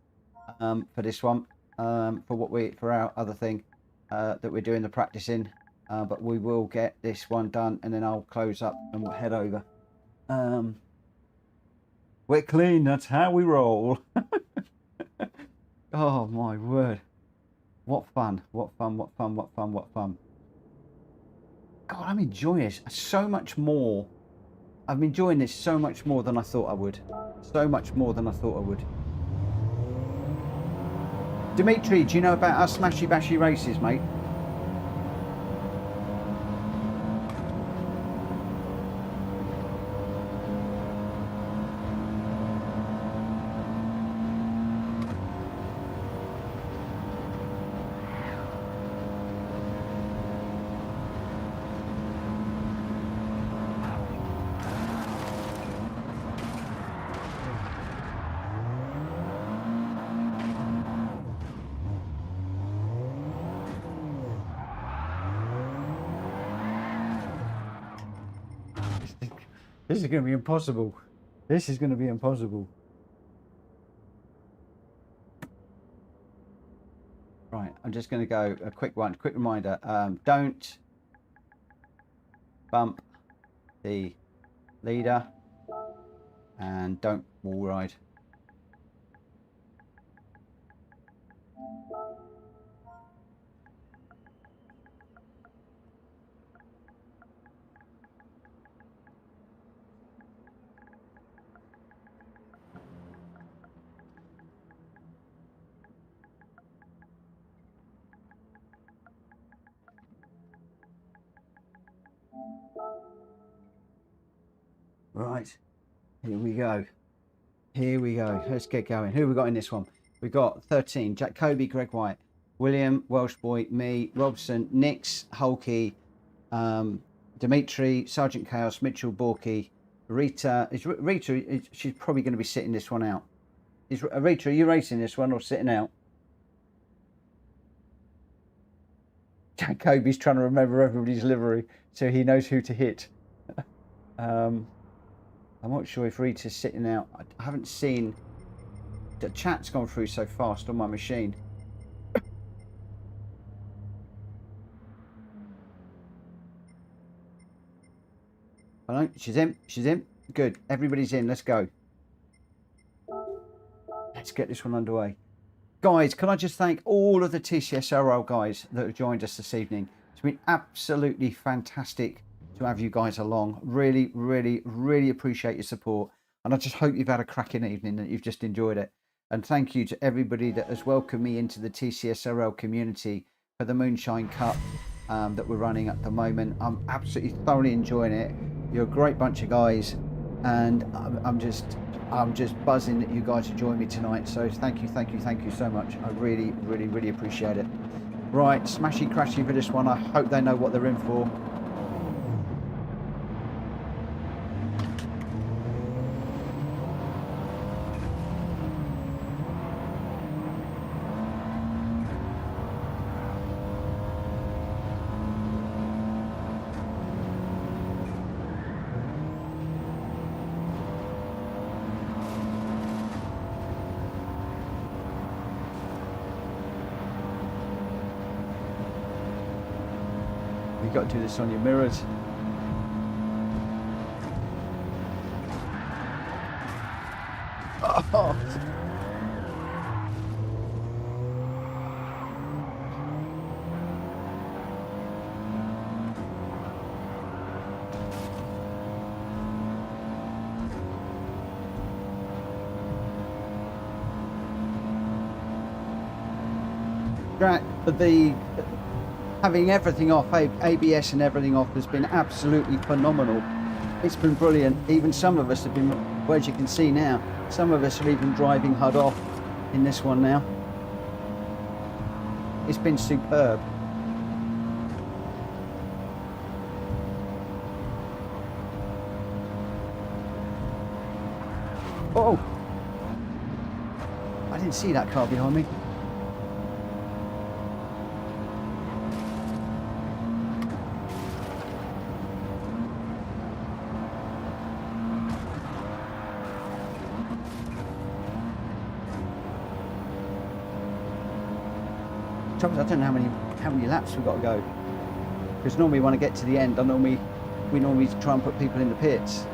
for this one, for our other thing that we're doing the practice in. but we will get this one done, and then I'll close up and we'll head over. We're clean, that's how we roll. Oh my word. What fun, what fun, what fun, what fun, what fun. God, I'm enjoying this so much more. I'm enjoying this so much more than I thought I would. So much more than I thought I would. Dimitri, do you know about our Smashy Bashy races, mate? This is going to be impossible. This is going to be impossible. Right, I'm just going to go a quick reminder. Don't bump the leader and don't wall ride. Right, here we go. Here we go. Let's get going. Who have we got in this one? We've got 13, Jacoby, Greg White, William, Welsh Boy, me, Robson, Nix, Hulky, Dimitri, Sergeant Chaos, Mitchell, Borky, Rita. Rita, she's probably going to be sitting this one out. Rita, are you racing this one or sitting out? Jacoby's trying to remember everybody's livery so he knows who to hit. I'm not sure if Rita's sitting out. I haven't seen. The chat's gone through so fast on my machine. Hello, she's in. She's in. Good. Everybody's in. Let's go. Let's get this one underway. Guys, can I just thank all of the TCS guys that have joined us this evening. It's been absolutely fantastic to have you guys along. Really, really, really appreciate your support. And I just hope you've had a cracking evening, that you've just enjoyed it. And thank you to everybody that has welcomed me into the TCSRL community for the Moonshine Cup that we're running at the moment. I'm absolutely thoroughly enjoying it. You're a great bunch of guys, and I'm just buzzing that you guys have joined me tonight. So thank you so much. I really, really, really appreciate it. Right, smashy crashy for this one. I hope they know what they're in for. You've got to do this on your mirrors. Oh. Having everything off, ABS and everything off, has been absolutely phenomenal. It's been brilliant. Even some of us have been, well, as you can see now, some of us are even driving HUD off in this one now. It's been superb. Oh, I didn't see that car behind me. I don't know how many laps we've got to go. Because normally when I get to the end, we normally try and put people in the pits.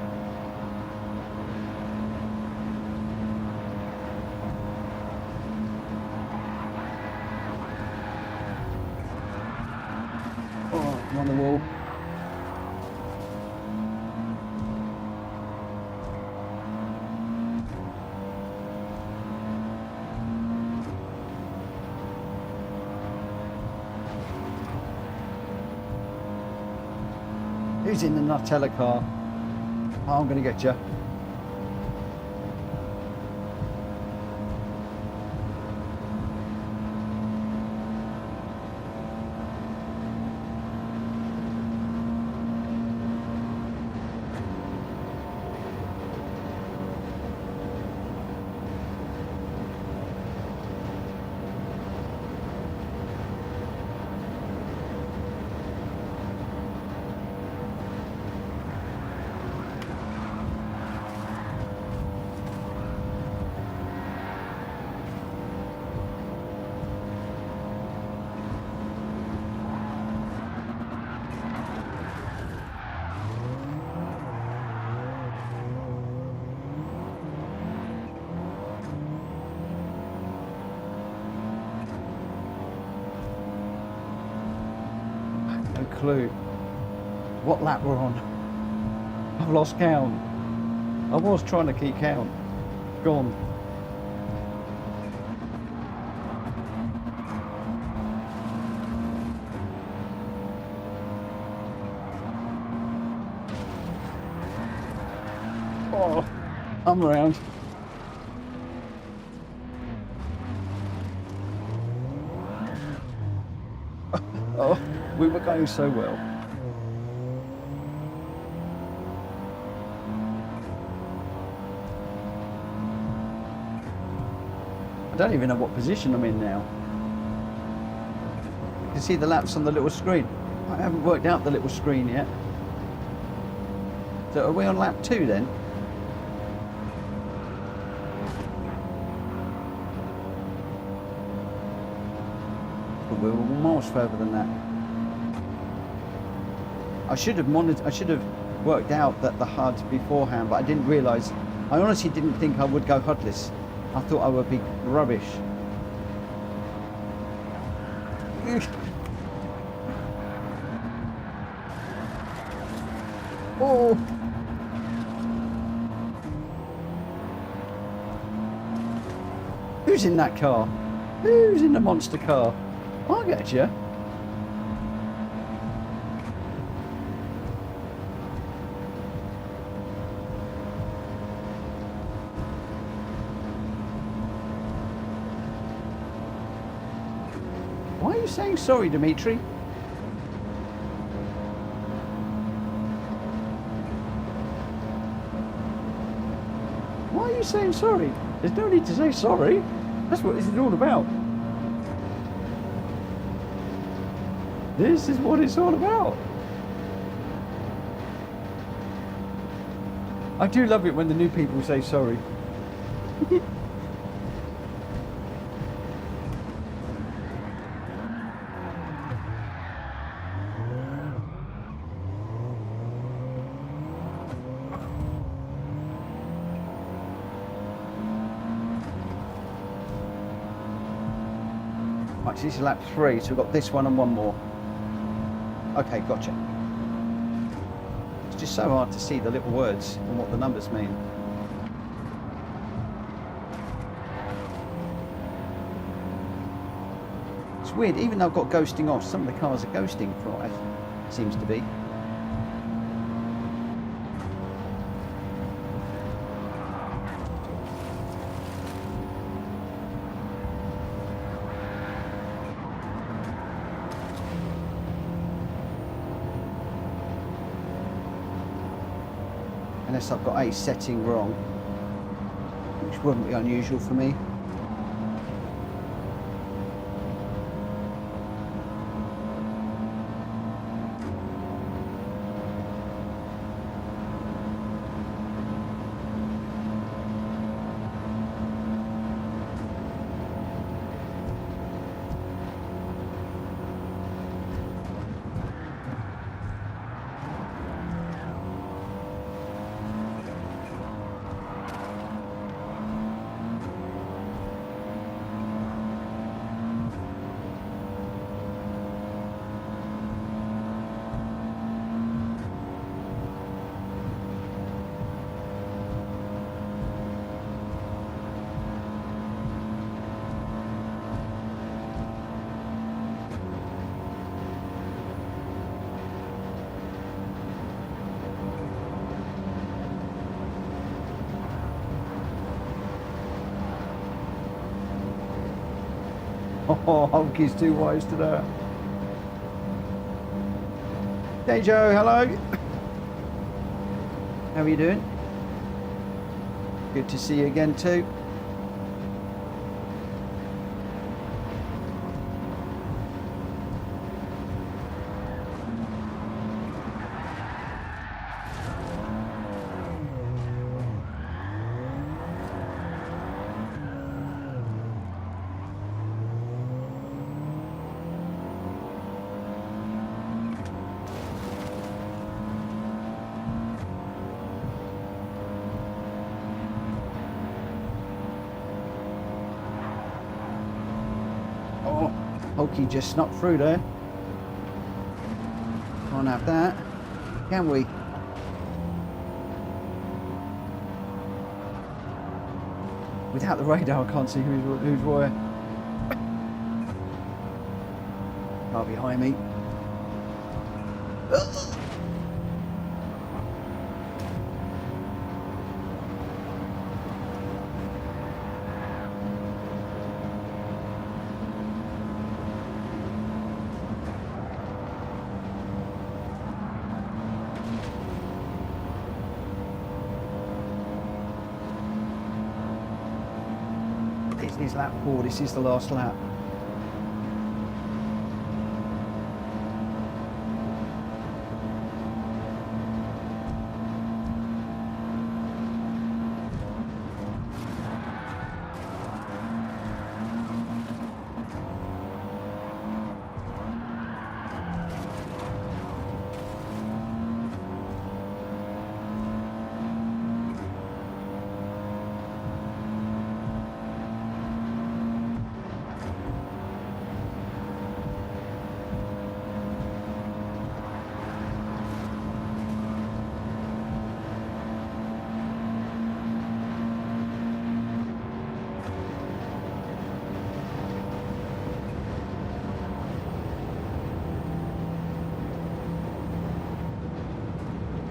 Oh, I'm on the wall. Who's in the Nutella car? Oh, I'm going to get you. No clue what lap we're on. I've lost count. I was trying to keep count. Gone. Oh, I'm around. Oh, we were going so well. I don't even know what position I'm in now. You can see the laps on the little screen. I haven't worked out the little screen yet. So are we on lap 2 then? But we were miles further than that. I should have worked out that the HUD beforehand, but I didn't realise. I honestly didn't think I would go HUDless. I thought I would be rubbish. Oh! Who's in that car? Who's in the monster car? I'll get you. Why are you saying sorry, Dimitri? Why are you saying sorry? There's no need to say sorry. That's what this is all about. This is what it's all about. I do love it when the new people say sorry. Right, so this is lap 3, so we've got this one and one more. Okay, gotcha. It's just so hard to see the little words and what the numbers mean. It's weird, even though I've got ghosting off, some of the cars are ghosting for what it seems to be. Unless I've got a setting wrong, which wouldn't be unusual for me. Oh, Hulky's too wise to that. Hey Joe, hello. How are you doing? Good to see you again too. Hulky just snuck through there. Can't have that, can we? Without the radar, I can't see who's where. Car behind me. This is lap 4, this is the last lap.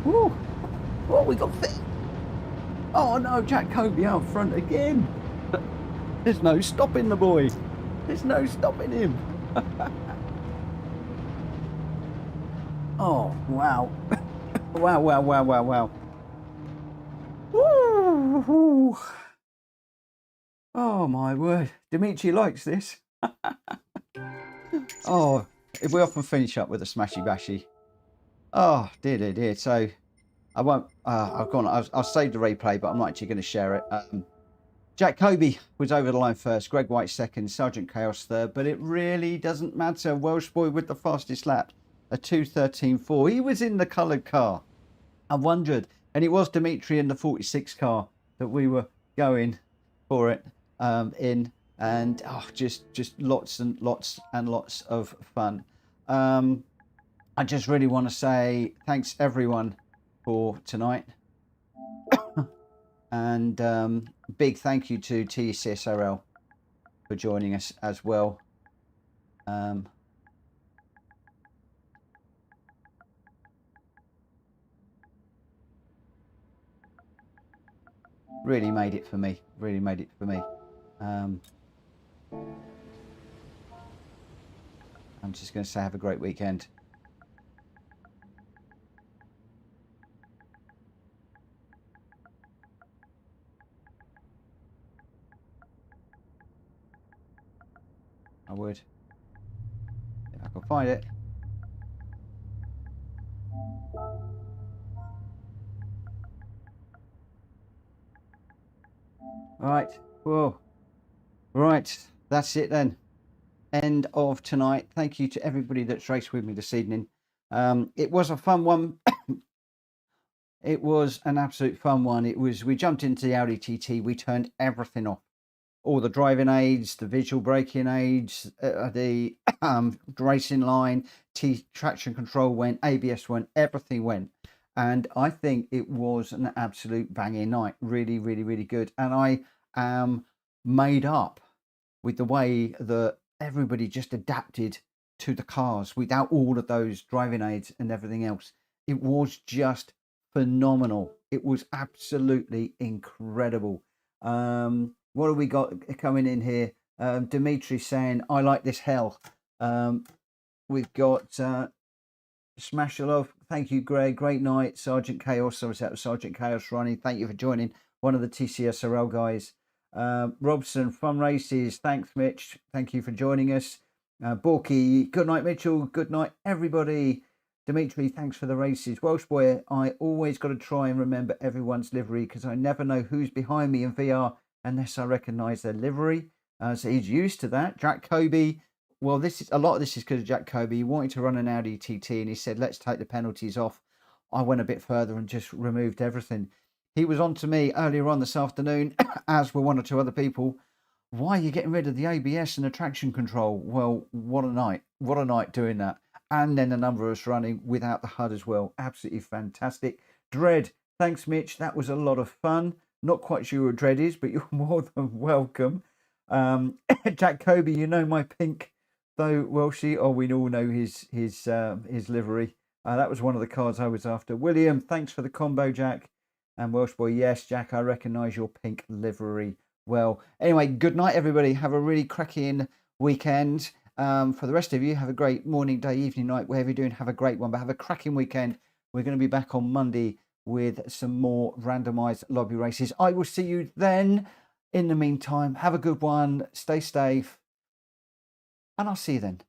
Woo! Oh, we got fit. Oh no, Jack Kobe out front again. There's no stopping the boy. There's no stopping him. Oh, wow. Wow. Woo! Oh my word. Dimitri likes this. Oh, if we often finish up with a smashy bashy. Oh, dear. So I won't. I'll save the replay, but I'm not actually going to share it. Jack Kobe was over the line first. Greg White second. Sergeant Chaos third. But it really doesn't matter. Welsh boy with the fastest lap, a 2:13.4. He was in the coloured car. I wondered, and it was Dimitri in the 46 car that we were going for it in, and just lots and lots of fun. I just really want to say thanks everyone for tonight, and big thank you to TCSRL for joining us as well. Really made it for me. I'm just going to say have a great weekend. I would, if I could find it. Right, whoa. Right, that's it then. End of tonight. Thank you to everybody that's raced with me this evening. It was a fun one. It was an absolute fun one. We jumped into the Audi TT. We turned everything off. All the driving aids, the visual braking aids, the racing line, traction control went, ABS went, everything went. And I think it was an absolute banging night. Really good. And I am made up with the way that everybody just adapted to the cars without all of those driving aids and everything else. It was just phenomenal. It was absolutely incredible. What have we got coming in here? Dimitri saying, I like this hell. We've got Smashalov. Thank you, Greg. Great night. Sergeant Chaos. So that was Sergeant Chaos running. Thank you for joining. One of the TCSRL guys. Robson, fun races. Thanks, Mitch. Thank you for joining us. Borky, good night, Mitchell. Good night, everybody. Dimitri, thanks for the races. Welsh boy, I always got to try and remember everyone's livery because I never know who's behind me in VR unless I recognise their livery. So he's used to that. Jack Kobe. Well, this is a lot of this is because of Jack Kobe. He wanted to run an Audi TT and he said, let's take the penalties off. I went a bit further and just removed everything. He was on to me earlier on this afternoon, as were one or two other people. Why are you getting rid of the ABS and the traction control? Well, what a night. What a night doing that. And then a number of us running without the HUD as well. Absolutely fantastic. Dread, thanks, Mitch. That was a lot of fun. Not quite sure what Dread is, but you're more than welcome. Jack Kobe, you know my pink, though, Welshie. Oh, we all know his livery. That was one of the cards I was after. William, thanks for the combo, Jack. And Welsh boy, yes, Jack, I recognise your pink livery. Well, anyway, good night, everybody. Have a really cracking weekend. For the rest of you, have a great morning, day, evening, night, whatever you're doing. Have a great one, but have a cracking weekend. We're going to be back on Monday with some more randomised lobby races. I will see you then. In the meantime, have a good one. Stay safe. And I'll see you then.